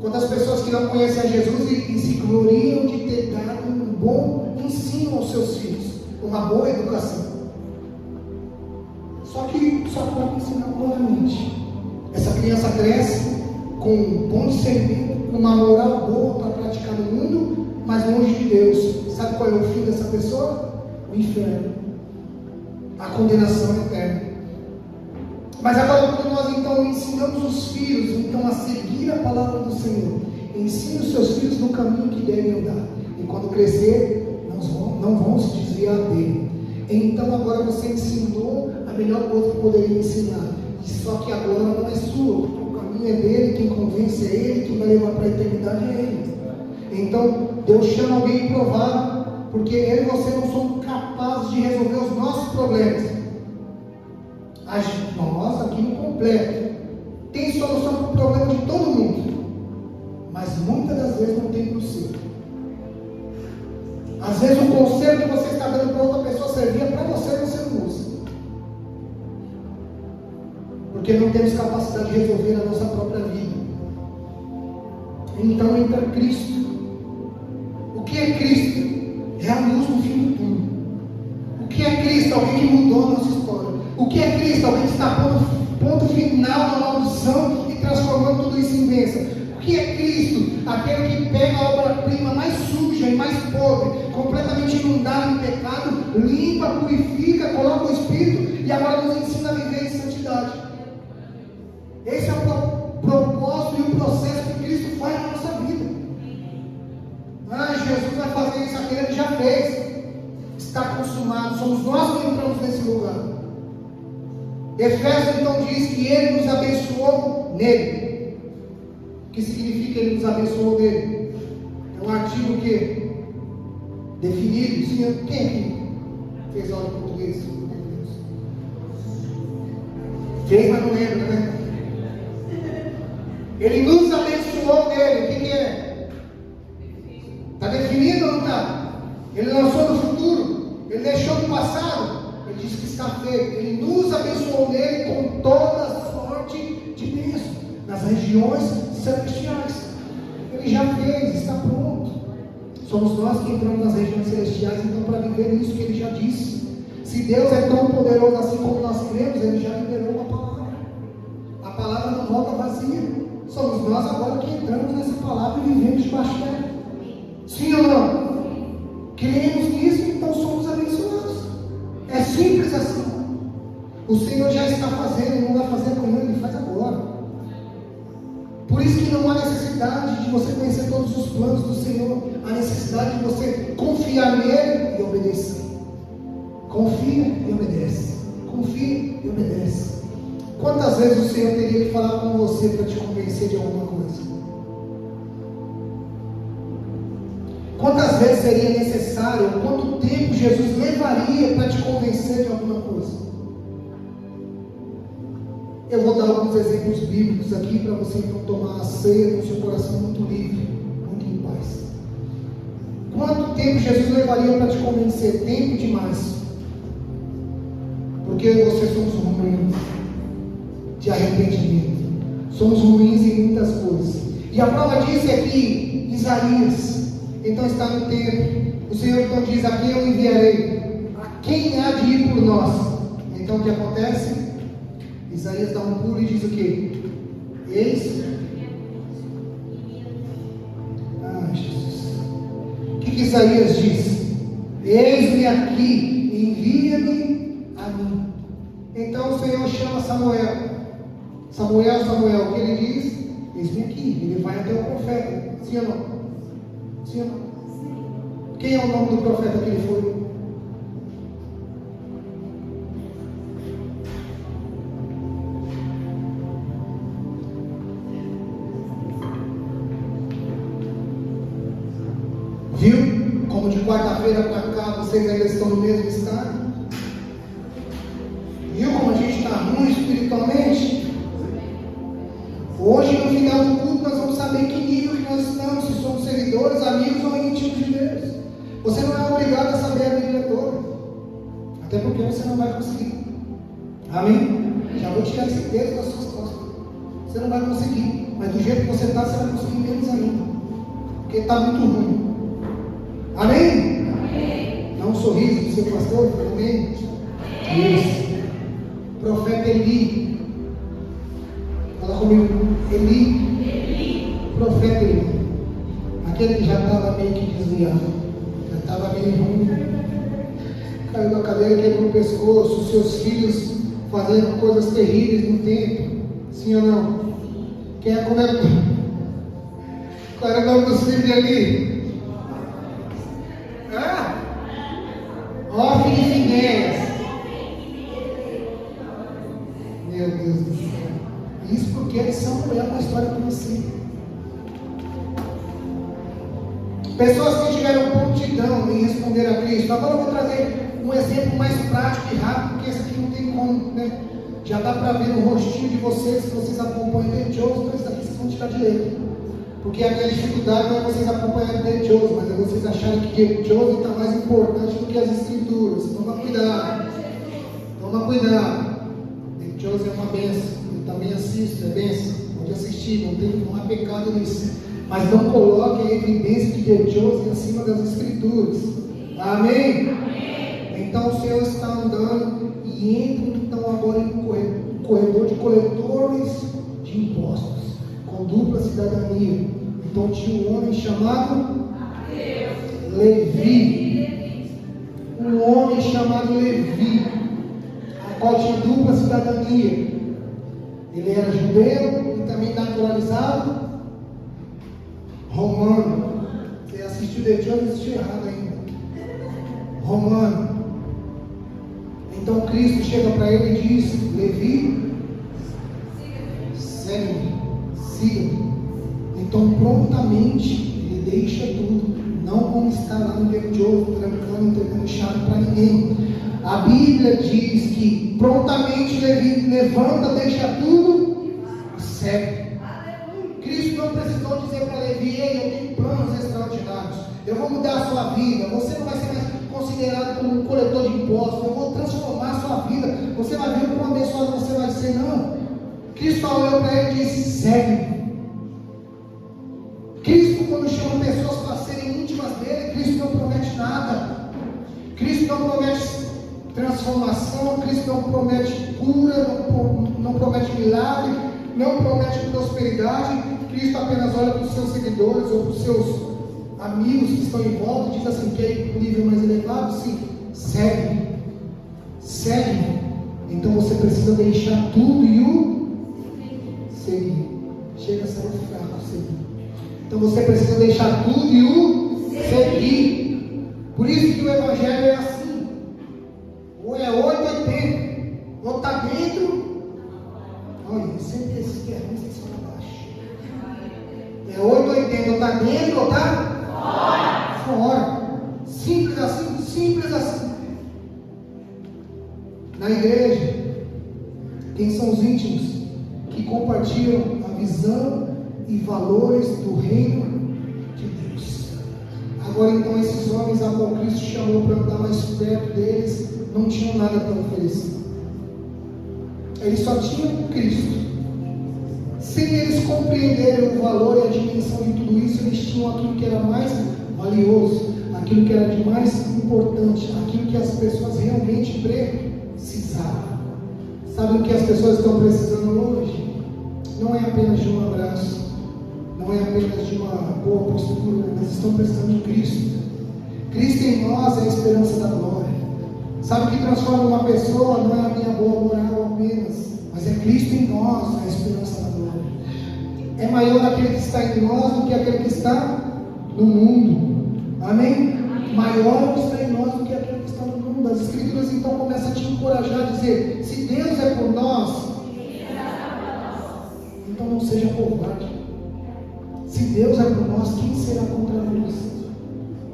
Quantas pessoas que não conhecem a Jesus e se gloriam de ter dado um bom ensino aos seus filhos, uma boa educação. Só que pode ensinar novamente. Essa criança cresce com um bom discernimento, com uma moral boa para praticar no mundo, mas longe de Deus. Sabe qual é o fim dessa pessoa? O inferno, a condenação eterna. Mas agora, quando nós então ensinamos os filhos então a seguir a palavra do Senhor, ensine os seus filhos no caminho que devem andar, e quando crescer, não vão se desviar dele. Então agora você ensinou a melhor coisa que poderia ensinar, só que agora não é sua, o caminho é dele, quem convence é ele, quem vai levar para a eternidade é ele. Então Deus chama alguém improvável, porque eu e você não somos capazes de resolver os nossos problemas. Nós aqui no completo tem solução para o problema de todo mundo, mas muitas das vezes não tem para o seu. Às vezes o conselho que você está dando para outra pessoa servia para você, você não usa, porque não temos capacidade de resolver a nossa própria vida. Então entra Cristo. O que é Cristo? É a luz no fim do túnel. O que é Cristo? Alguém que mudou a nossa história. O que é Cristo? Alguém que está pondo ponto final na maldição e transformando tudo isso em bênção. O que é Cristo? Aquele que pega a obra-prima mais suja e mais podre, completamente inundada em pecado, limpa, purifica, coloca o Espírito e agora nos ensina a viver em santidade. Esse é o propósito e o processo que Cristo faz na nossa vida. Jesus vai fazer isso, aquele ele já fez. Está consumado. Somos nós que entramos nesse lugar. Efésios então diz que ele nos abençoou nele. O que significa ele nos abençoou nele? É um artigo que definido. Sim, quem aqui fez aula de português? Fez, mas não lembra, né? Ele nos abençoou nele. O que é? Está definido ou não está? Ele lançou no futuro. Ele deixou no passado. Ele disse que está feito. Ele nos abençoou nele com toda sorte de bênção nas regiões celestiais. Ele já fez, está pronto. Somos nós que entramos nas regiões celestiais então para viver isso que ele já disse. Se Deus é tão poderoso assim como nós cremos, ele já liberou a palavra. A palavra não volta vazia. Somos nós agora que entramos nessa palavra e vivemos debaixo dela. Sim ou não? Cremos nisso, então somos abençoados. É simples assim. O Senhor já está fazendo, Ele não vai fazer amanhã, Ele faz agora. Por isso que não há necessidade de você conhecer todos os planos do Senhor. Há necessidade de você confiar nele e obedecer. Confia e obedece. Confia e obedece. Quantas vezes o Senhor teria que falar com você para te convencer de alguma coisa? Quantas vezes seria necessário? Quanto tempo Jesus levaria para te convencer de alguma coisa? Eu vou dar alguns exemplos bíblicos aqui para você então tomar a ceia com seu coração muito livre, muito em paz. Quanto tempo Jesus levaria para te convencer? Tempo demais. Porque eu e você somos ruins de arrependimento. Somos ruins em muitas coisas. E a prova disso é que Isaías, então está no templo. O Senhor então diz: a quem eu enviarei? A quem há de ir por nós? Então o que acontece? Isaías dá um pulo e diz o quê? Eis. Jesus. O que Isaías diz? Eis-me aqui, envia-me a mim. Então o Senhor chama Samuel. Samuel, o que ele diz? Eis-me aqui. Ele vai até o profeta. Sim ou não? Sim ou não? Quem é o nome do profeta que ele foi? Viu? Como de quarta-feira para cá vocês ainda estão no mesmo estado? Viu como a gente está ruim espiritualmente? Hoje, no final do culto, nós vamos saber em que nível que nós estamos, se somos seguidores, amigos ou íntimos de Deus. Você não é obrigado a saber a Bíblia toda, até porque você não vai conseguir. Amém? Já vou tirar esse peso das suas costas. Você não vai conseguir, mas do jeito que você está, você vai conseguir menos ainda, porque está muito ruim. Amém? Amém. Dá um sorriso do seu pastor. Amém? Isso. Profeta Eli, comigo. Eli, profeta Eli. Aquele que já estava meio que desviado, já estava meio ruim, caiu da cadeira, quebrou o pescoço, os seus filhos fazendo coisas terríveis no templo. Sim ou não? Quem é como é? Qual era o nome dos filhos de Eli? Ofni e Finéias. Meu Deus do céu. Isso porque eles são mulher com a história com você. Pessoas que tiveram prontidão em responder a Cristo. Agora eu vou trazer um exemplo mais prático e rápido, porque esse aqui não tem como, né? Já dá para ver no rostinho de vocês, se vocês acompanham The Chosen, então isso aqui vocês vão tirar direito. Porque a minha dificuldade não é vocês acompanharem The Chosen, mas é vocês acharem que The Chosen está mais importante do que as Escrituras. Toma cuidado. Toma cuidado. The Chosen é uma bênção. Eu também assisto, é bênção. Pode assistir, não há pecado nisso. Mas não coloque a evidência de The Chosen acima das Escrituras. Amém? Amém? Então o Senhor está andando e entra então agora em um corredor de coletores de impostos, com dupla cidadania. Então tinha um homem chamado Levi. Um homem chamado Levi, a qual tinha dupla cidadania. Ele era judeu e também naturalizado romano. Você assistiu The Chosen, assistiu errado ainda. Romano. Então Cristo chega para ele e diz: Levi, segue-me, siga-me. Então prontamente ele deixa tudo, não como está lá no The Chosen, trancando, entregando chave para ninguém. A Bíblia diz que prontamente Levi levanta, deixa tudo e segue. Cristo não precisou dizer para Levi: ei, eu tenho planos extraordinários, eu vou mudar a sua vida, você não vai ser mais considerado como um coletor de impostos, eu vou transformar a sua vida, você vai ver como abençoado você vai ser. Não. Cristo olhou para ele e disse: segue. Cristo, quando chama pessoas para serem íntimas dele, Cristo não promete nada. Cristo não promete transformação, Cristo não promete cura, não promete milagre, não promete prosperidade. Cristo apenas olha para os seus seguidores ou para os seus amigos que estão em volta e diz assim: quer um nível mais elevado? Sim, segue. Segue. Então você precisa deixar tudo e o seguir. Chega a ser fraco seguir. Então você precisa deixar tudo e o seguir. Por isso que o Evangelho é assim. Ou é 880, ou está dentro. Olha, sempre esse terreno vocês falam baixo. É 880, ou está dentro, ou está fora. Simples assim, simples assim. Na igreja, quem são os íntimos? Que compartilham a visão e valores do reino de Deus. Agora então esses homens a qual Cristo chamou para andar mais perto deles não tinham nada para oferecer. Eles só tinham Cristo. Sem eles compreenderem o valor e a dimensão de tudo isso, eles tinham aquilo que era mais valioso, aquilo que era de mais importante, aquilo que as pessoas realmente precisavam. Sabe o que as pessoas estão precisando hoje? Não é apenas de um abraço, não é apenas de uma boa postura, mas estão precisando de Cristo. Cristo em nós é a esperança da glória. Sabe o que transforma uma pessoa? Não é a minha boa moral apenas, mas é Cristo em nós, a esperança da glória. É maior aquele que está em nós do que aquele que está no mundo. Amém? Maior que está em nós do que aquele que está no mundo. As Escrituras então começam a te encorajar a dizer: se Deus é por nós, então não seja covarde. Se Deus é por nós, quem será contra nós?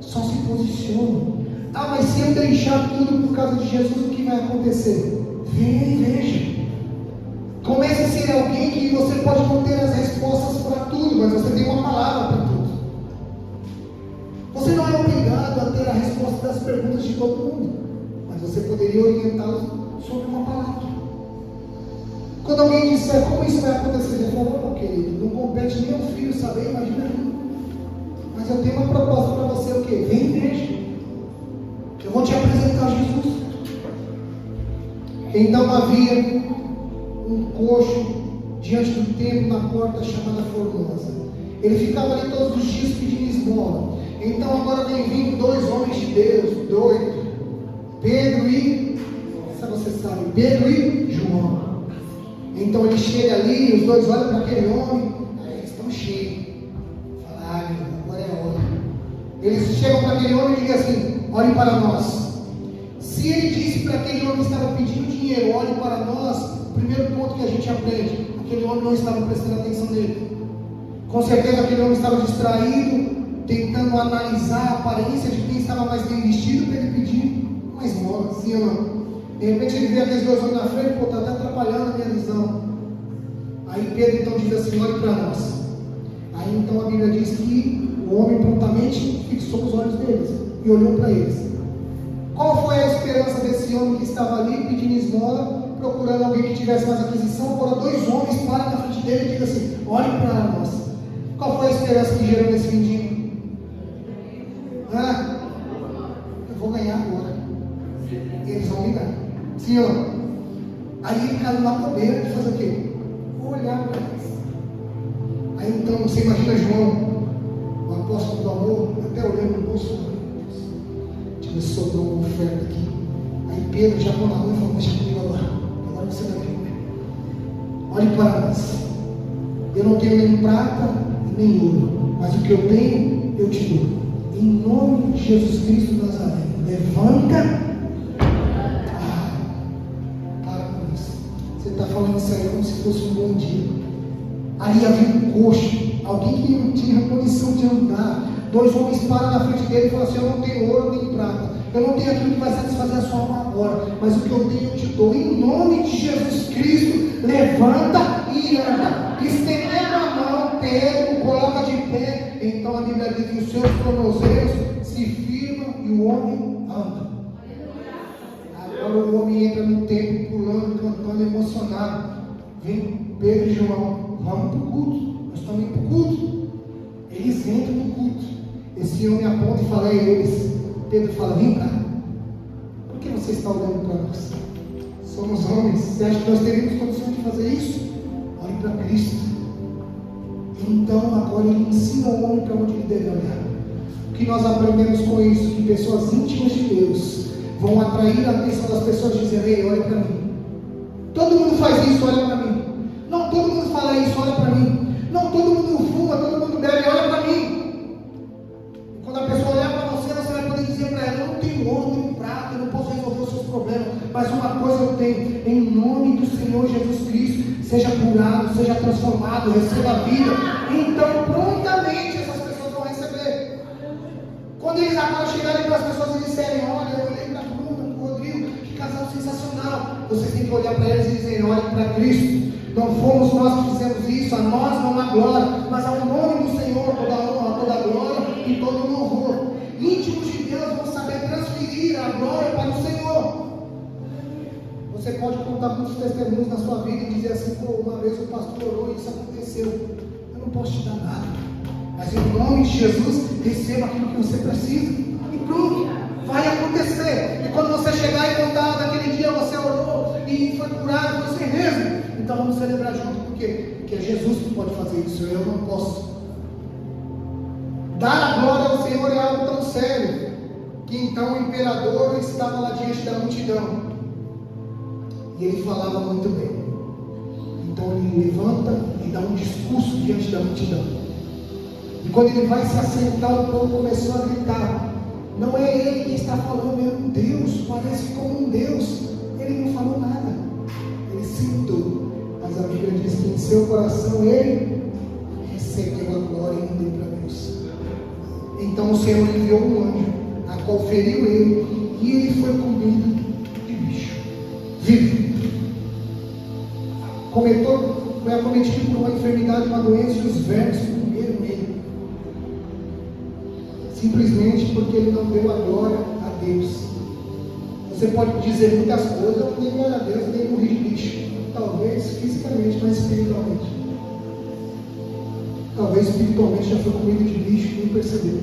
Só se posicione. Ah, mas se eu deixar tudo por causa de Jesus, o que vai acontecer? Venha e veja. Comece a ser alguém que você pode não ter as respostas para tudo, mas você tem uma palavra para tudo. Você não é obrigado a ter a resposta das perguntas de todo mundo, mas você poderia orientá-los sobre uma palavra. Quando alguém disser como isso vai acontecer, você fala: não, querido, não compete nem ao filho saber, imagina mim. Mas eu tenho uma proposta para você: o quê? Vem e veja. Eu vou te apresentar Jesus. Então havia um coxo diante do templo, na porta chamada Formosa. Ele ficava ali todos os dias pedindo esmola. Então agora vem vindo dois homens de Deus, doidos, Pedro e, você sabe, Pedro e João. Então ele chega ali, os dois olham para aquele homem, aí eles estão cheios. Fala, agora é a hora. Eles chegam para aquele homem e dizem assim: olhe para nós. Se ele disse para aquele homem que estava pedindo dinheiro, olhe para nós, o primeiro ponto que a gente aprende, aquele homem não estava prestando atenção nele. Com certeza aquele homem estava distraído, tentando analisar a aparência de quem estava mais bem vestido para ele pedir uma esmola, sim ou não? De repente ele vê aqueles dois homens na frente, pô, está até atrapalhando a minha visão. Aí Pedro então diz assim: olhe para nós. Aí então a Bíblia diz que o homem prontamente fixou os olhos deles e olhou para eles. Qual foi a esperança desse homem que estava ali pedindo esmola, procurando alguém que tivesse mais aquisição? Agora dois homens param na frente dele e dizem assim: olhe para nós. Qual foi a esperança que gerou nesse mendigo? Eu vou ganhar agora. Eles vão me dar. Sim ou não? Aí ele caiu na bobeira de fazer o quê? Vou olhar para eles. Aí então você imagina João, o apóstolo do amor, até olhando no bolso. Deixa eu ver se sobrou uma oferta aqui. Aí Pedro já põe na mão e falou: deixa comigo agora. Agora você vai comer. Olhe para nós. Eu não tenho nem prata nem ouro, mas o que eu tenho, eu te dou. Em nome de Jesus Cristo de Nazaré, levanta. Para com isso. Você está falando isso aí como se fosse um bom dia. Ali havia um coxo, alguém que não tinha condição de andar. Dois homens param na frente dele e falam assim: eu não tenho ouro nem prata, eu não tenho aquilo que vai satisfazer a sua alma agora, mas o que eu tenho eu te dou. Em nome de Jesus Cristo, levanta e anda. Estendendo a mão, Pedro coloca de pé. Então a Bíblia diz que os seus tornozelos se firmam e o homem anda. Agora o homem entra no templo, pulando, cantando, emocionado. Vem Pedro e João: vamos para o culto, nós estamos indo para o culto. Eles entram no culto. Esse homem aponta e fala a eles. Pedro fala: vem cá, por que você está olhando para nós? Somos homens, você acha que nós teríamos condições de fazer isso? Olhe para Cristo. Então agora ele ensina o homem para onde ele deve olhar. O que nós aprendemos com isso? Que pessoas íntimas de Deus vão atrair a atenção das pessoas, dizendo: ei, olha para mim. Todo mundo faz isso, olha para mim. Não, todo mundo fala isso, olha para mim. Não, todo mundo fuma, todo mundo bebe, olha para mim. E quando a pessoa olhar para você, você vai poder dizer para ela: eu não tenho ouro, não tenho prata, eu não posso resolver os seus problemas, mas uma coisa eu tenho. Em nome do Senhor Jesus Cristo, seja curado, seja transformado, receba a vida. Então prontamente essas pessoas vão receber. Quando eles agora chegarem para as pessoas e disserem: olha, eu olhei para a Bruna, para o Rodrigo, que casal sensacional, vocês têm que olhar para eles e dizer: olhe para Cristo. Não fomos nós que fizemos isso, a nós não há glória, mas ao nome do Senhor toda a honra, toda a glória e todo o louvor. Íntimos de Deus vão saber transferir a glória para o Senhor. Você pode contar muitos testemunhos na sua vida e dizer assim: pô, uma vez o pastor orou e isso aconteceu. Eu não posso te dar nada, mas em nome de Jesus, receba aquilo que você precisa e pronto, vai acontecer. E quando você chegar e contar: daquele dia você orou e foi curado, você mesmo. Então vamos celebrar junto, por quê? Porque é Jesus que pode fazer isso, eu não posso. Dar a glória ao Senhor é algo tão sério, que então o imperador estava lá diante da multidão, e ele falava muito bem. Então ele levanta e dá um discurso diante da multidão, e quando ele vai se assentar, o povo começou a gritar: não é ele que está falando, é um Deus, parece como um Deus. Ele não falou nada, ele sentou. Mas a Bíblia diz que em seu coração ele recebeu a glória e não deu para Deus. Então o Senhor enviou um anjo, a qual feriu ele, e ele foi comido de bicho vivo. Foi acometido por uma enfermidade, uma doença, e os vermes comeram ele. Simplesmente porque ele não deu a glória a Deus. Você pode dizer muitas coisas: eu não dei glória a Deus, nem morri de bicho. Talvez fisicamente, mas espiritualmente. Talvez espiritualmente já foi comido de bicho e nem percebeu.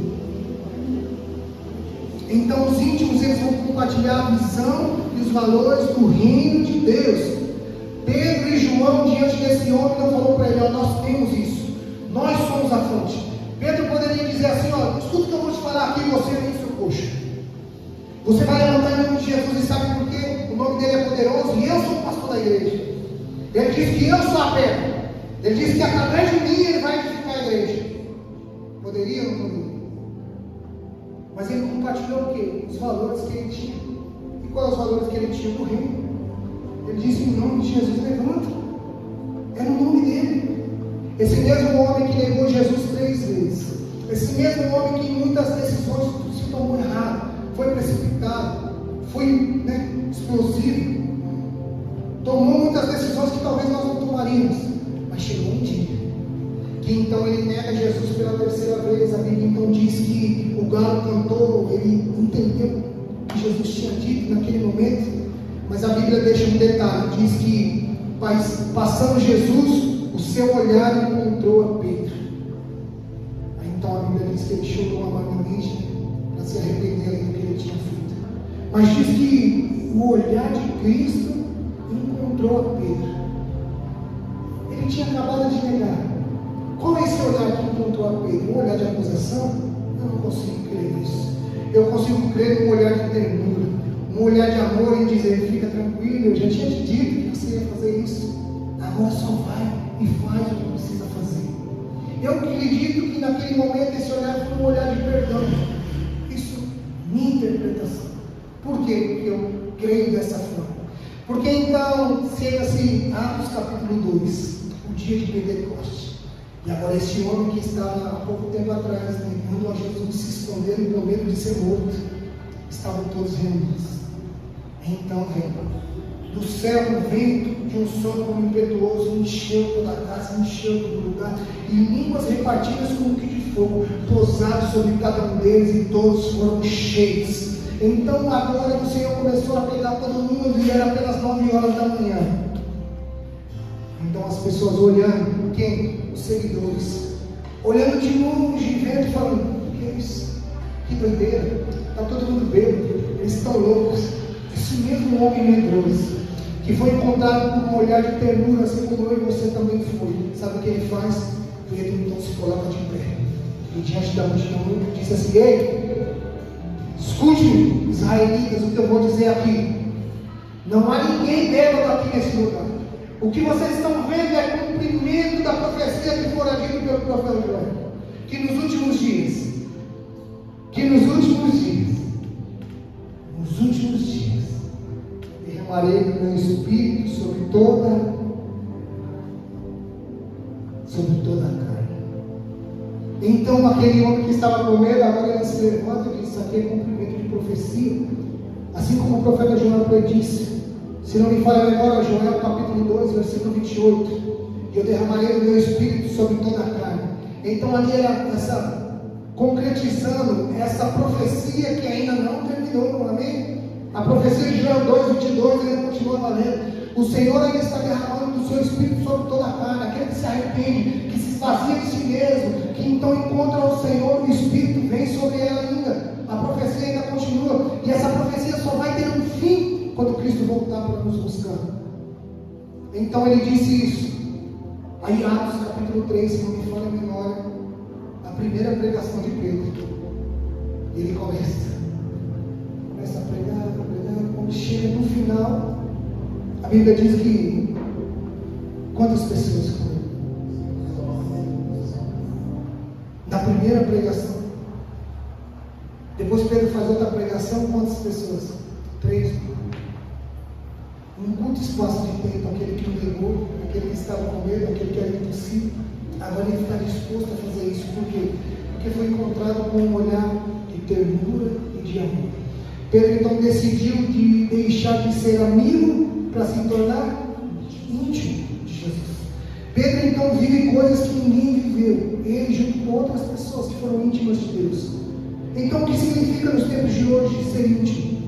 Então os íntimos, eles vão compartilhar a visão e os valores do reino de Deus. Pedro e João João, diante desse homem, não falou para ele: ó, nós temos isso, nós somos a fonte. Pedro poderia dizer assim: ó, escuta o que eu vou te falar aqui, você é isso, poxa. Você vai levantar em nome de Jesus, e sabe por quê? O nome dele é poderoso e eu sou o pastor da igreja. Ele diz que eu sou a pedra. Ele diz que através de mim ele vai edificar a igreja. Poderia ou não poderia? Mas ele compartilhou o quê? Os valores que ele tinha. E quais os valores que ele tinha do reino? Ele disse: em nome de Jesus, levanta. É no nome dele. Esse mesmo homem que negou Jesus 3 vezes. Esse mesmo homem que em muitas decisões se tomou errado. Foi precipitado. Foi explosivo. Tomou muitas decisões que talvez nós não tomaríamos. Mas chegou um dia que então ele nega Jesus pela terceira vez. A Bíblia então diz que o galo cantou. Ele entendeu o que Jesus tinha dito naquele momento. Mas a Bíblia deixa um detalhe. Diz que passando Jesus, o seu olhar encontrou a Pedro. Aí então a Bíblia diz que ele chorou amargamente para se arrepender do que ele tinha feito. Mas diz que o olhar de Cristo encontrou a Pedro. Ele tinha acabado de negar. Qual é esse olhar que encontrou a Pedro? Um olhar de acusação? Eu não consigo crer nisso. Eu consigo crer num olhar de ternura, um olhar de amor, e dizer: fica tranquilo, eu já tinha te dito que você ia fazer isso. Agora só vai e faz o que precisa fazer. Eu acredito que naquele momento esse olhar foi um olhar de perdão. Isso é minha interpretação. Por quê? Porque eu creio dessa forma. Porque então chega-se Atos capítulo 2, o dia de Pentecostes. E agora esse homem que estava há pouco tempo atrás negando a Jesus, se escondendo com medo de ser morto, estavam todos reunidos. Então vem do céu um vento de um som como impetuoso, encheu toda a casa, encheu todo lugar, e línguas repartidas como que de fogo pousaram sobre cada um deles, e todos foram cheios. Então a glória do Senhor começou a pegar todo mundo, e era apenas 9 horas da manhã. Então as pessoas olhando, quem? Os seguidores, olhando de longe, vendo e falando: o que é isso? Que doideira, está todo mundo bêbado, eles estão loucos. Esse mesmo homem medroso, que foi encontrado com um olhar de ternura, assim como eu e você também foi, sabe o que ele faz? Pedro então se coloca de pé, e diante da multidão disse assim: ei, escute, israelitas, o que eu vou dizer aqui. Não há ninguém bêbado aqui nesse lugar. O que vocês estão vendo é cumprimento da profecia que fora dito pelo profeta Joel, que nos últimos dias, derramarei do meu espírito sobre toda a carne. Então aquele homem que estava com medo, agora ele se levanta e diz: isso aqui é cumprimento de profecia, assim como o profeta Joel predisse. Se não me falha a memória, Joel capítulo 2, versículo 28, eu derramarei o meu espírito sobre toda a carne. Então ali era concretizando essa profecia que ainda não terminou, amém? A profecia de Joel 2:22 ainda continua valendo. O Senhor ainda está derramando do seu espírito sobre toda a carne. Aquele que se arrepende, que se esvazia de si mesmo, que então encontra o Senhor, o Espírito vem sobre ela ainda. A profecia ainda continua, e essa profecia só vai ter um fim quando Cristo voltar para nos buscar. Então ele disse isso. Aí Atos capítulo 3, se não me falha a memória, a primeira pregação de Pedro, ele começa a pregar, quando chega no final, a Bíblia diz que quantas pessoas foram? Na primeira pregação. Depois Pedro faz outra pregação, quantas pessoas? 3. Um curto espaço de tempo, aquele que o negou, aquele que estava com medo, aquele que era impossível, agora ele está disposto a fazer isso. Por quê? Porque foi encontrado com um olhar de ternura e de amor. Pedro então decidiu de deixar de ser amigo para se tornar íntimo de Jesus. Pedro então vive coisas que ninguém viveu, ele junto com outras pessoas que foram íntimas de Deus. Então o que significa nos tempos de hoje ser íntimo?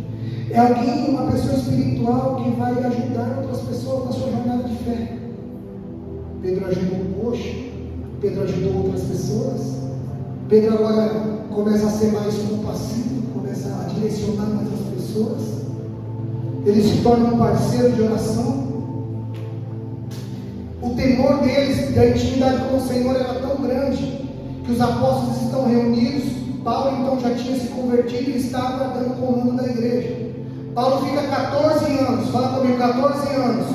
É alguém, uma pessoa espiritual que vai ajudar outras pessoas na sua jornada de fé. Pedro ajudou o coxo, Pedro ajudou outras pessoas. Pedro agora começa a ser mais compassivo, começa a direcionar mais as pessoas. Ele se torna um parceiro de oração. temor deles, da intimidade com o Senhor era tão grande, que os apóstolos estão reunidos. Paulo então já tinha se convertido e está aguardando o comando da igreja. Paulo fica 14 anos, fala comigo, 14 anos,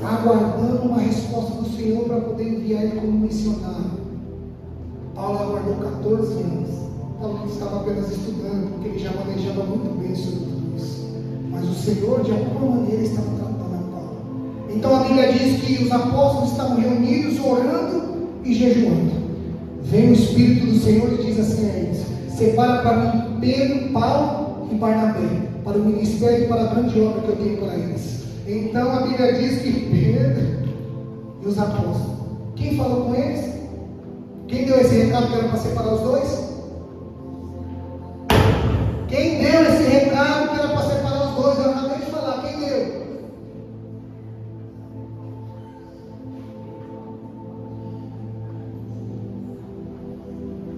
aguardando uma resposta do Senhor para poder enviar ele como missionário. Paulo aguardou 14 anos. Paulo não estava apenas estudando, porque ele já manejava muito bem sobre tudo isso, mas o Senhor de alguma maneira estava tratando a Paulo. Então a Bíblia diz que os apóstolos estavam reunidos, orando e jejuando. Vem o Espírito do Senhor e diz assim a eles: separa para mim Pedro, Paulo e Barnabé, para o ministério e para a grande obra que eu tenho para eles. Então a Bíblia diz que Pedro e os apóstolos, quem falou com eles? Quem deu esse recado que era para separar os dois? Quem deu esse recado que era para separar os dois? Eu acabei de falar, quem deu?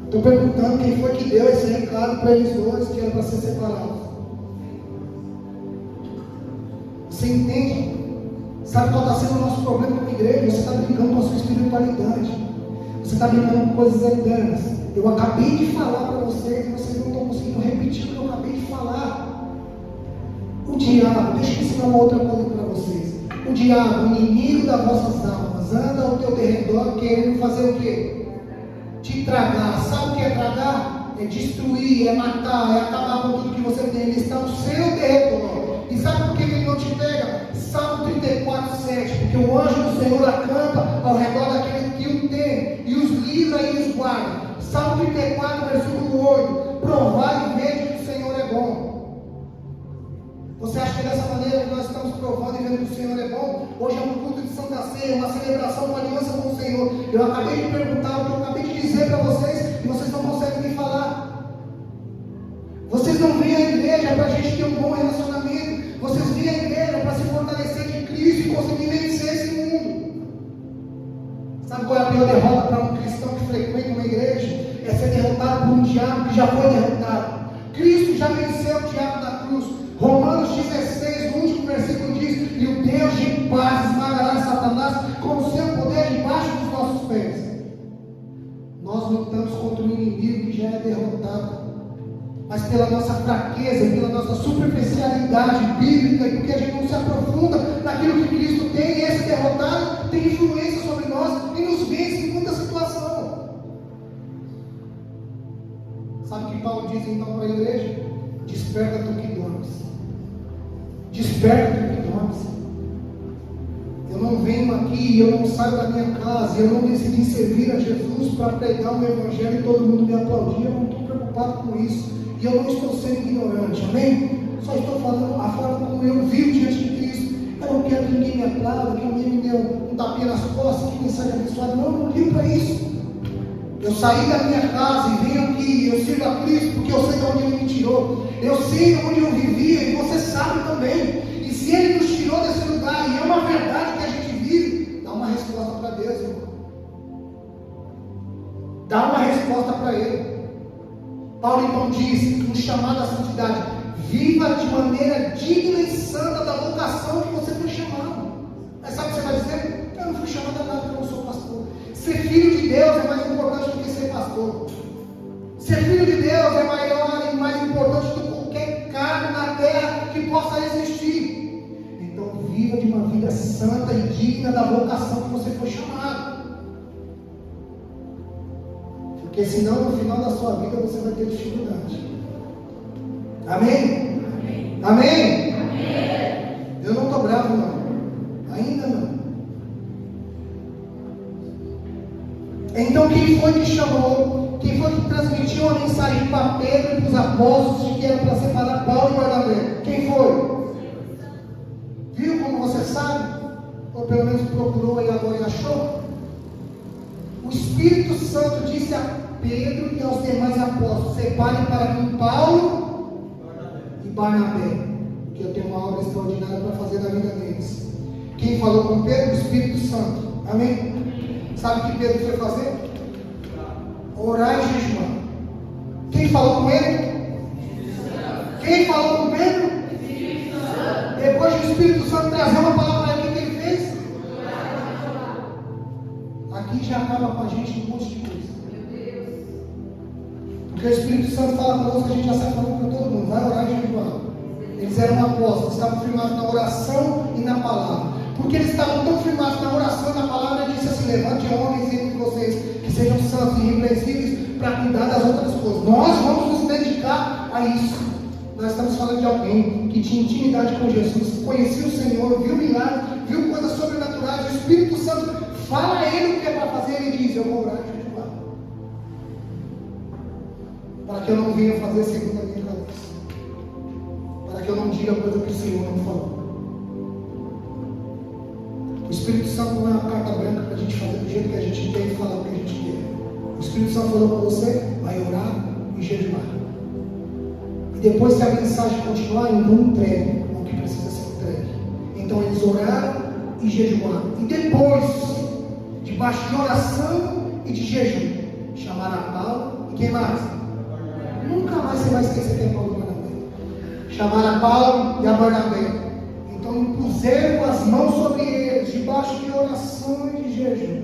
Estou perguntando quem foi que deu esse recado para eles dois que era para ser separados. Você entende? Sabe qual está sendo o nosso problema como igreja? Você está brincando com a sua espiritualidade. Você está brincando com coisas eternas. Eu acabei de falar para vocês e vocês não estão conseguindo repetir o que eu acabei de falar. O diabo, deixa eu ensinar uma outra coisa para vocês. O diabo, o inimigo das vossas almas, anda ao teu derredor querendo fazer o quê? Te tragar. Sabe o que é tragar? É destruir, é matar, é acabar com tudo que você tem. Ele está ao seu derredor. E sabe por que ele não te pega? Salmo 34:7. Porque o anjo do Senhor acampa ao redor daquele que o tem e os livra e os guarda. Salmo 34, versículo 8. Provai e vede que o Senhor é bom. Você acha que é dessa maneira que nós estamos provando e vendo que o Senhor é bom? Hoje é um culto de Santa Ceia, uma celebração, uma aliança com o Senhor. Eu acabei de perguntar o que eu acabei de dizer para vocês e vocês não conseguem me falar. Vocês não vêm à igreja para a gente ter um bom relacionamento. Vocês vêm à igreja para se fortalecer de Cristo e conseguir vencer esse mundo. Sabe qual é a pior derrota para um cristão que frequenta uma igreja? É ser derrotado por um diabo que já foi derrotado. Cristo já venceu o diabo na cruz. Romanos 16, o último versículo diz: e o Deus de paz esmagará Satanás com o seu poder debaixo dos nossos pés. Nós lutamos contra um inimigo que já é derrotado, mas pela nossa fraqueza, pela nossa superficialidade bíblica, e porque a gente não se aprofunda naquilo que Cristo tem, esse derrotado tem influência sobre nós e nos vence em muita situação. Sabe o que Paulo diz então para a igreja? Desperta tu que dormes. Desperta tu que dormes. Eu não venho aqui, eu não saio da minha casa, eu não decidi servir a Jesus para pregar o Evangelho e todo mundo me aplaudir. Eu não estou preocupado com isso. E eu não estou sendo ignorante, amém? Só estou falando a forma como eu vivo diante de Cristo. Eu não quero que ninguém me aplaude, que alguém me dê um tapinha nas costas, que me seja abençoado. Não, eu não ligo para isso. Eu saí da minha casa e venho aqui, eu sirvo a Cristo porque eu sei de onde Ele me tirou. Eu sei de onde eu vivia e você sabe também. E se Ele nos tirou desse lugar e é uma verdade que a gente vive, dá uma resposta para Deus, irmão. Dá uma resposta para Ele. Paulo então diz, um chamado à santidade: viva de maneira digna e santa da vocação que você foi chamado. Mas sabe o que você vai dizer? Eu não fui chamado a nada, eu não sou pastor. Ser filho de Deus é mais importante do que ser pastor. Ser filho de Deus é maior e mais importante do que qualquer cargo na terra que possa existir. Então viva de uma vida santa e digna da vocação que você foi chamado. Porque senão no final da sua vida você vai ter dificuldade. Amém? Amém? Amém? Amém. Eu não estou bravo não. Ainda não. Então quem foi que chamou? Quem foi que transmitiu a mensagem para Pedro e para os apóstolos de que era para separar Paulo e Barnabé? Quem foi? Viu como você sabe? Ou pelo menos procurou e agora achou? O Espírito Santo disse a Pedro e aos demais apóstolos: separem para mim Paulo e Barnabé, que eu tenho uma obra extraordinária para fazer na vida deles. Quem falou com Pedro? O Espírito Santo. Amém? Sabe o que Pedro foi fazer? Orar e jejuar. Quem falou com ele? Quem falou com Pedro? Depois do Espírito Santo trazer uma palavra para ele, o que ele fez? aqui já acaba com a gente um monte de coisa. Porque o Espírito Santo fala para nós que a gente já sai falando para todo mundo, vai orar e jejuar. Eles eram apóstolos, estavam firmados na oração e na palavra. Porque eles estavam tão firmados na oração e na palavra, ele disse assim: levante homens entre vocês que sejam santos e irrepreensíveis para cuidar das outras coisas. Nós vamos nos dedicar a isso. Nós estamos falando de alguém que tinha intimidade com Jesus, conhecia o Senhor, viu milagres, viu coisas sobrenaturais. O Espírito Santo fala a ele o que é para fazer, ele diz: eu vou orar e jejuar, para que eu não venha fazer segundo a minha cabeça, para que eu não diga coisa que o Senhor não falou. O Espírito Santo não é uma carta branca para a gente fazer do jeito que a gente quer e falar o que a gente quer. O Espírito Santo falou para você: vai orar e jejuar. E depois, se a mensagem continuar, então entregue o que precisa ser entregue. Então eles oraram e jejuaram. E depois, debaixo de oração e de jejum, chamaram a Paulo e quem mais? Nunca mais você vai esquecer quem é Paulo e Barnabé. Chamaram a Paulo e a Barnabé. Então impuseram as mãos sobre eles, debaixo de oração e de jejum.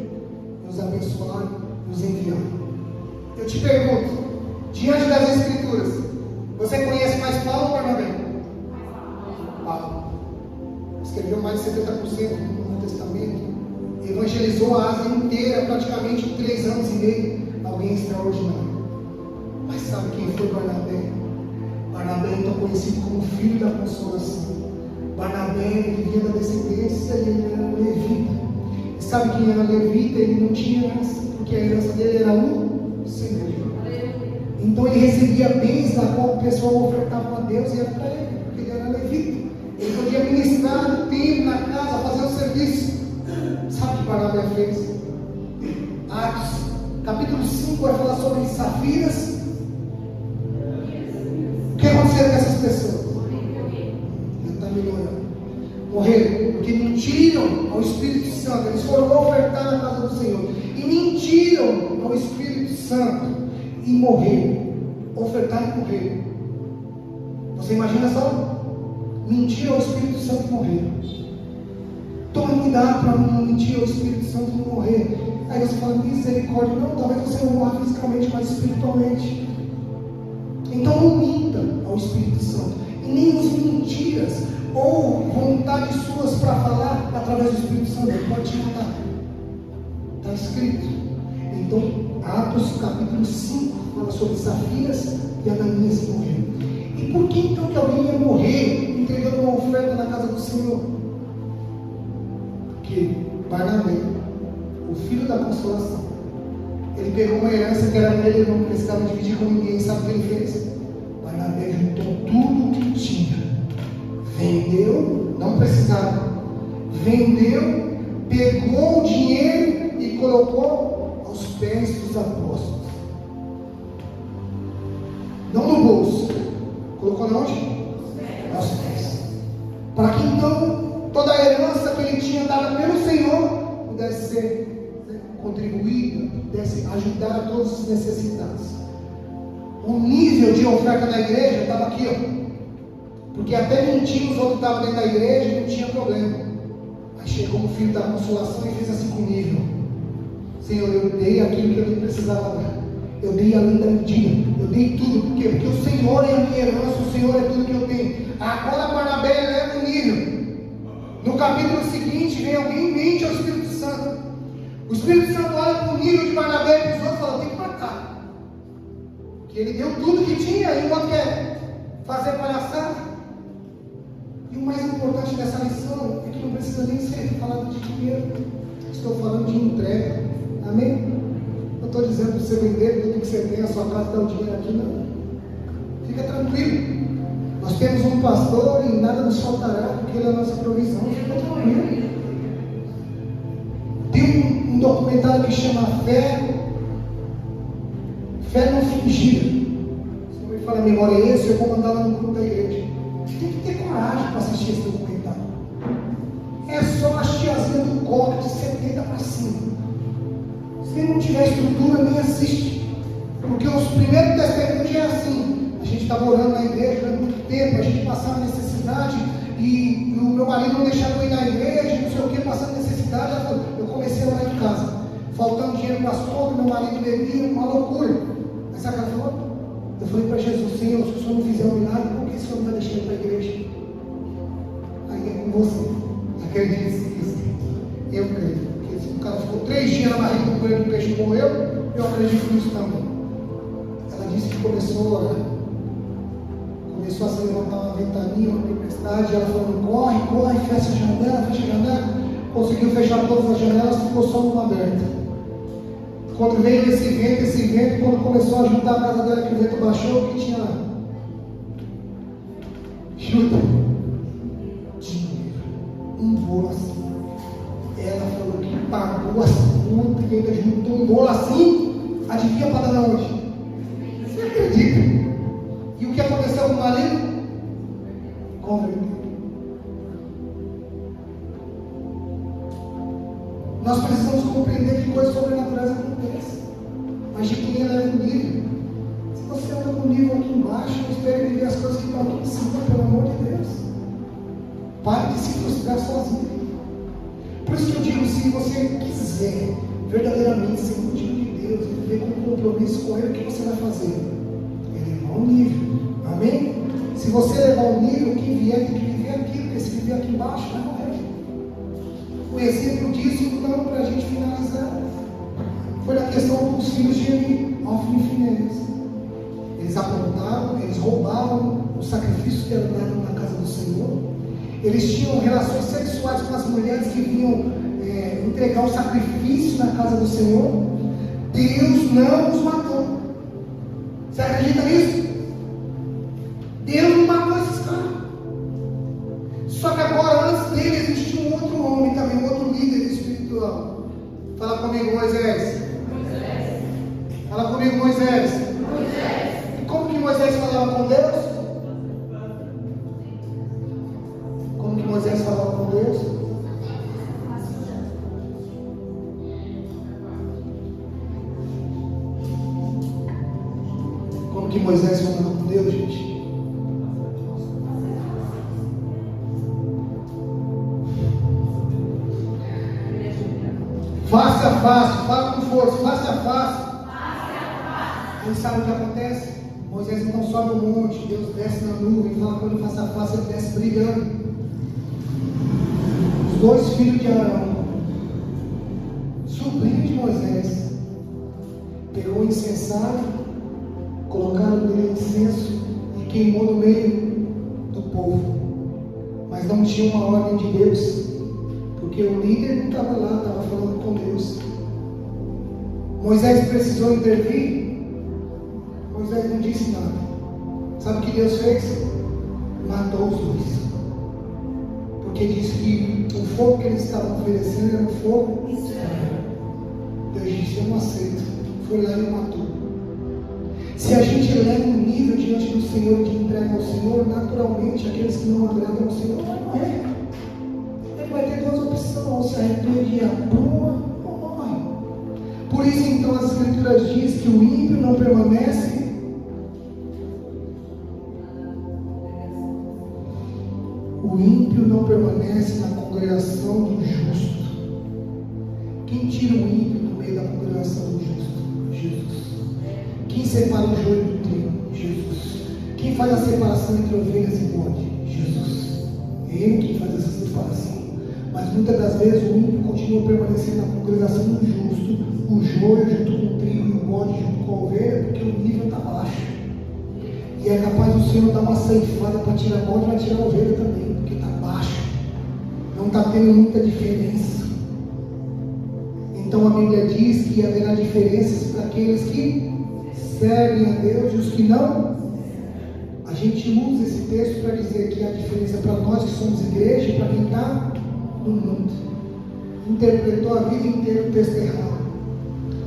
Nos abençoaram, nos enviaram. Eu te pergunto, diante das Escrituras, você conhece mais Paulo ou Barnabé? Paulo. Escreveu mais de 70% do Novo Testamento. Evangelizou a Ásia inteira, praticamente 3 anos e meio. Alguém extraordinário. Mas sabe quem foi Barnabé? Barnabé, então conhecido como filho da consolação. Barnabé, ele vinha da descendência e ele era levita. E sabe quem era levita? Ele não tinha herança, porque a herança dele era o Senhor. Então ele recebia bens da qual o pessoal ofertava a Deus e era para ele, porque ele era levita. Ele podia ministrar no templo, na casa, fazer o serviço. Sabe o que Barnabé fez? Atos, capítulo 5, vai falar sobre Safiras. O que aconteceu com essas pessoas? Morreram, porque mentiram ao Espírito Santo. Eles foram ofertar na casa do Senhor e mentiram ao Espírito Santo e morreram. Ofertaram e morreram. Você imagina só? Mentiram ao Espírito Santo e morreram. Tome cuidado para não mentir ao Espírito Santo e não morrer. Aí você fala: misericórdia. Não, talvez você não morra fisicamente, mas espiritualmente. Então não minta ao Espírito Santo, e nem use mentiras ou vontades suas para falar através do Espírito Santo. Ele pode te matar. Está escrito. Então, Atos capítulo 5 fala sobre Safiras e Ananias que morreram. E por que então que alguém ia morrer entregando uma oferta na casa do Senhor? Porque Barnabé, o filho da consolação, ele pegou uma herança que era dele, ele não precisava dividir com ninguém. Sabe o que ele fez? Barnabé juntou tudo o que tinha, vendeu, não precisava, vendeu, pegou o dinheiro e colocou aos pés dos apóstolos. Não no bolso, colocou onde? Aos pés. Para que então toda a herança que ele tinha dada pelo Senhor pudesse ser contribuída, pudesse ajudar a todos os necessitados. O nível de oferta da igreja estava aqui, ó. Porque até mentindo os outros estavam dentro da igreja e não tinha problema. Aí chegou o filho da consolação e fez assim comigo: Senhor, eu dei aquilo que eu nem precisava dar. Eu dei além da medida. Eu dei tudo. Por quê? Porque o Senhor é a minha herança, o Senhor é tudo que eu tenho. Agora Barnabé leva o nível. No capítulo seguinte, vem alguém e mente ao Espírito Santo. O Espírito Santo olha para o nível de Barnabé e os outros falam: tem que matar. Ele deu tudo que tinha e o outro quer fazer palhaçada. E o mais importante dessa lição é que não precisa nem ser falado de dinheiro. Estou falando de entrega. Amém? Eu estou dizendo para você vender tudo que você tem, a sua casa dá o dinheiro aqui, não. Fica tranquilo. Nós temos um pastor e nada nos faltará, porque ele é a nossa provisão. Fica tranquilo. Tem um documentário que chama Fé não fingida. Se não me fala a memória esse, eu vou mandar lá no grupo da igreja. Tem que ter coragem para assistir esse documentário. É só as tiazinhas do coque de 70 para cima. Se não tiver estrutura, nem assiste. Porque os primeiros testemunhos é assim. A gente estava orando na igreja durante muito tempo, a gente passava necessidade, e o meu marido não deixava eu ir na igreja, não sei o que, passando necessidade. Eu comecei a orar em casa. Faltando epidemia, uma loucura. Mas sabe o que ela falou? Eu falei para Jesus: Senhor, se o Senhor não fizer um milagre, por que o Senhor não vai deixar ir para a igreja? Aí é com você. Acredite nisso. Eu creio. Porque se o cara ficou 3 dias na barriga do coelho do peixe e morreu, eu acredito nisso também. Ela disse que começou a orar. Começou a se levantar uma ventania, uma tempestade. Ela falou: corre, corre, fecha a janela, fecha a janela. Conseguiu fechar todas as janelas, ficou só uma aberta. Quando veio esse vento, quando começou a juntar a casa dela, que o vento baixou, o que tinha lá? Chuta. Dinheiro. Um bolo assim. Ela falou que pagou as contas e ainda juntou um bolo assim. Adivinha para dar onde? Você acredita? E o que aconteceu com o marido? Converteu. Nós precisamos compreender que coisas sobrenaturais acontecem. Mas de quem eleva o nível. Se você anda com o nível aqui embaixo, não espere viver as coisas que estão aqui em cima, pelo amor de Deus. Pare de se frustrar sozinho. Por isso que eu digo: se você quiser verdadeiramente ser um time de Deus e viver com compromisso com Ele, o que você vai fazer? Elevar o nível. Amém? Se você elevar o nível, quem vier tem que viver aquilo, porque se viver aqui embaixo, vai morrer. O exemplo disso, então, para a gente finalizar, foi na questão dos filhos de Eli, Ofni e Finéias. Eles aprontaram, eles roubaram os sacrifícios que eram dados na casa do Senhor. Eles tinham relações sexuais com as mulheres que vinham entregar o sacrifício na casa do Senhor. Deus não os matou. Você acredita nisso? Deus não matou esses caras. Só que agora, antes dele, existia um outro homem também, um outro líder espiritual. Fala comigo, Moisés. Fala comigo, Moisés. E como que Moisés falava com Deus? Como que Moisés falava com Deus? Como que Moisés falava com Deus, gente? Face a face, fala com força, face a face. Aí sabe o que acontece? Moisés então sobe o monte, Deus desce na nuvem, fala com ele face a face, ele desce brilhando. Os 2 filhos de Arão, sobrinho de Moisés, pegou o incensário, colocaram nele incenso e queimou no meio do povo. Mas não tinha uma ordem de Deus. Porque o líder não estava lá, estava falando com Deus. Moisés precisou intervir. Moisés não disse nada. Sabe o que Deus fez? Matou os 2. Porque disse que o fogo que eles estavam oferecendo era um fogo estranho. Deus disse: eu não aceito. Foi lá e matou. Se a gente eleva um nível diante do Senhor, de entrega ao Senhor, naturalmente aqueles que não agradam ao Senhor vão morrer. Vai ter 2 opções: ou se arrepende e apruma, ou morre. Por isso, então, as Escrituras dizem que o ímpio não permanece. O ímpio não permanece na congregação do justo. Quem tira o ímpio do meio da congregação do justo? Jesus. Quem separa o joio do trigo? Jesus. Quem faz a separação entre ovelhas e bode? Jesus. É Ele que faz essa separação. Mas muitas das vezes o ímpio continua permanecendo na congregação do justo, o joio junto com o trigo e o bode junto com a ovelha, porque o nível está baixo. E é capaz do Senhor dar uma ceifada para tirar a bode, vai tirar a ovelha também, porque está baixo. Não está tendo muita diferença. Então a Bíblia diz que haverá diferenças para aqueles que servem a Deus e os que não. A gente usa esse texto para dizer que há diferença para nós que somos igreja e para quem está no mundo. Interpretou a vida inteira o texto errado.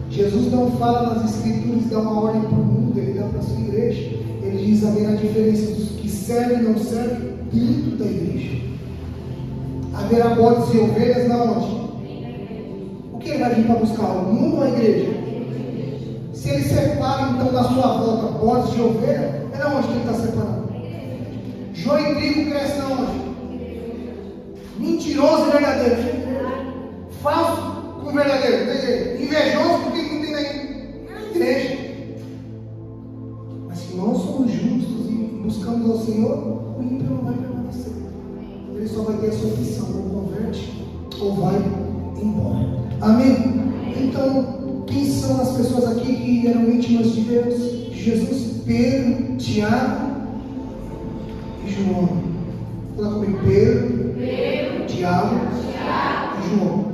Jesus não fala nas Escrituras e dá uma ordem para o mundo, ele dá para a sua igreja. Ele diz: haverá diferença dos que servem e não servem dentro da igreja. Haverá bodes e ovelhas na onde? O que ele vai vir para buscar? O mundo ou a igreja? Se ele separa então da sua volta bodes de ovelha, é na onde que ele está separando? Joio e trigo cresce na onde? Mentiroso e verdadeiro. Falso com verdadeiro. Invejoso porque não tem nem. igreja. Mas se nós somos justos e buscamos ao Senhor, o ímpio não vai permanecer. Ele só vai ter essa opção, ou converte, ou vai embora. Amém? Então, quem são as pessoas aqui que eram íntimas de Deus? De Jesus? Pedro, Tiago e João. Fala comigo, Pedro, Tiago e João.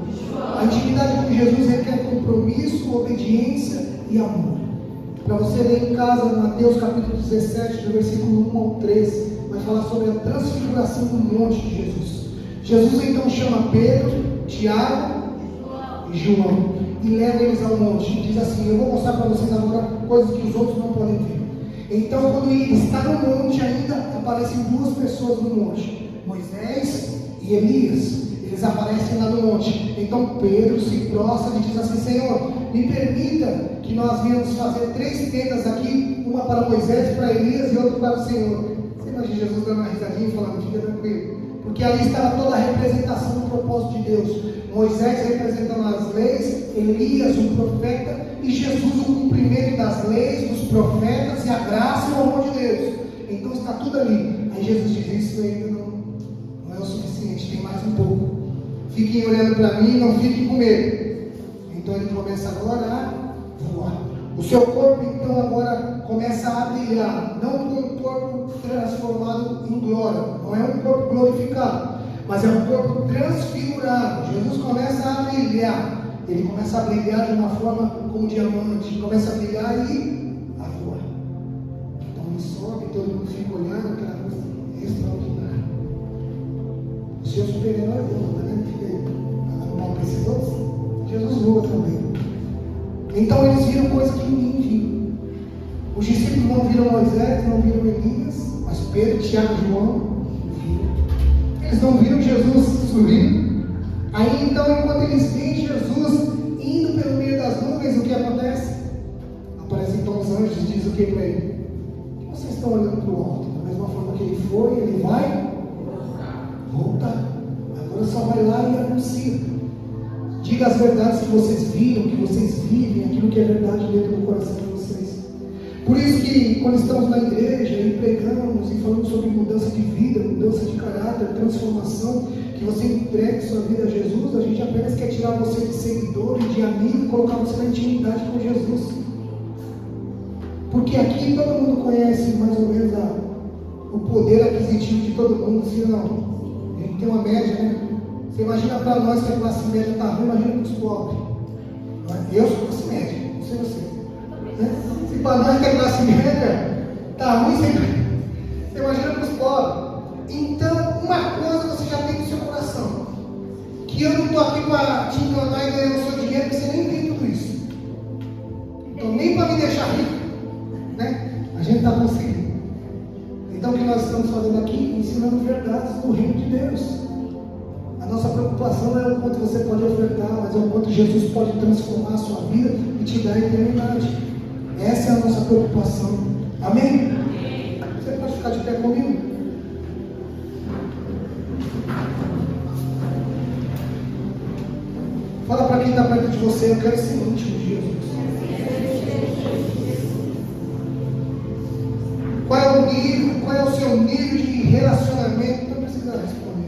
A intimidade com Jesus requer compromisso, obediência e amor. Para você ler em casa, Mateus capítulo 17, do versículo 1 ao 13, vai falar sobre a transfiguração do monte de Jesus. Jesus então chama Pedro, Tiago e João e leva eles ao monte. E diz assim: eu vou mostrar para vocês agora coisas que os outros não podem ver. Então, quando ele está no monte, ainda aparecem duas pessoas no monte: Moisés e Elias. Eles aparecem lá no monte. Então Pedro se prostra e diz assim: Senhor, me permita que nós viemos fazer 3 tendas aqui, uma para Moisés, para Elias e outra para o Senhor. Você imagina Jesus dando uma risadinha e falando: fica tranquilo, porque ali estava toda a representação do propósito de Deus. Moisés representando as leis, Elias o profeta, e Jesus o cumprimento das leis, dos profetas, e a graça e o amor de Deus. Então está tudo ali. Aí Jesus diz: isso ainda não é o suficiente, tem mais um pouco. Fiquem olhando para mim, não fiquem com medo. Então ele começa agora a voar. O seu corpo então agora começa a brilhar, não com um corpo transformado em glória, não é um corpo glorificado, mas é um corpo transfigurado. Jesus começa a brilhar. Ele começa a brilhar de uma forma como diamante, começa a brilhar e a voar. Então ele sobe, todo mundo fica olhando, aquela coisa extraordinária. O seu super-herói voa, né? Não precisou? Jesus voa também. Então eles viram coisa que ninguém viu. Os discípulos não viram Moisés, não viram Elias, mas Pedro, Tiago e João viram. Eles não viram Jesus subindo. Aí então, enquanto eles veem Jesus indo pelo meio das nuvens, o que acontece? Aparecem então os anjos e dizem o que para ele? Que vocês estão olhando para o alto? Da mesma forma que ele foi, ele vai voltar. Agora só vai lá e anuncia. Diga as verdades que vocês viram, que vocês vivem, aquilo que é verdade dentro do coração de vocês. Por isso que quando estamos na igreja e pregamos e falamos sobre mudança de vida, mudança de caráter, transformação, que você entregue sua vida a Jesus, a gente apenas quer tirar você de seguidor e de amigo e colocar você na intimidade com Jesus. Porque aqui todo mundo conhece mais ou menos o poder aquisitivo de todo mundo, se não, a gente tem uma média, né? Você imagina para nós que a classe média está ruim, imagina para os pobres. Eu sou classe média, não sei você. Né? Se para nós que a classe média está ruim, você imagina para os pobres. Então, uma coisa você já tem no seu coração: que eu não estou aqui para te enganar e ganhar o seu dinheiro, que você nem tem tudo isso. Então, nem para me deixar rico, né? A gente está conseguindo. Então, o que nós estamos fazendo aqui? Ensinando verdades do reino de Deus. A nossa preocupação não é o quanto você pode ofertar, mas é o quanto Jesus pode transformar a sua vida e te dar a eternidade. Essa é a nossa preocupação. Amém? Você pode ficar de pé comigo? Fala para quem está perto de você: eu quero ser íntimo de Jesus. Qual é o nível, qual é o seu nível de relacionamento? Não precisa responder.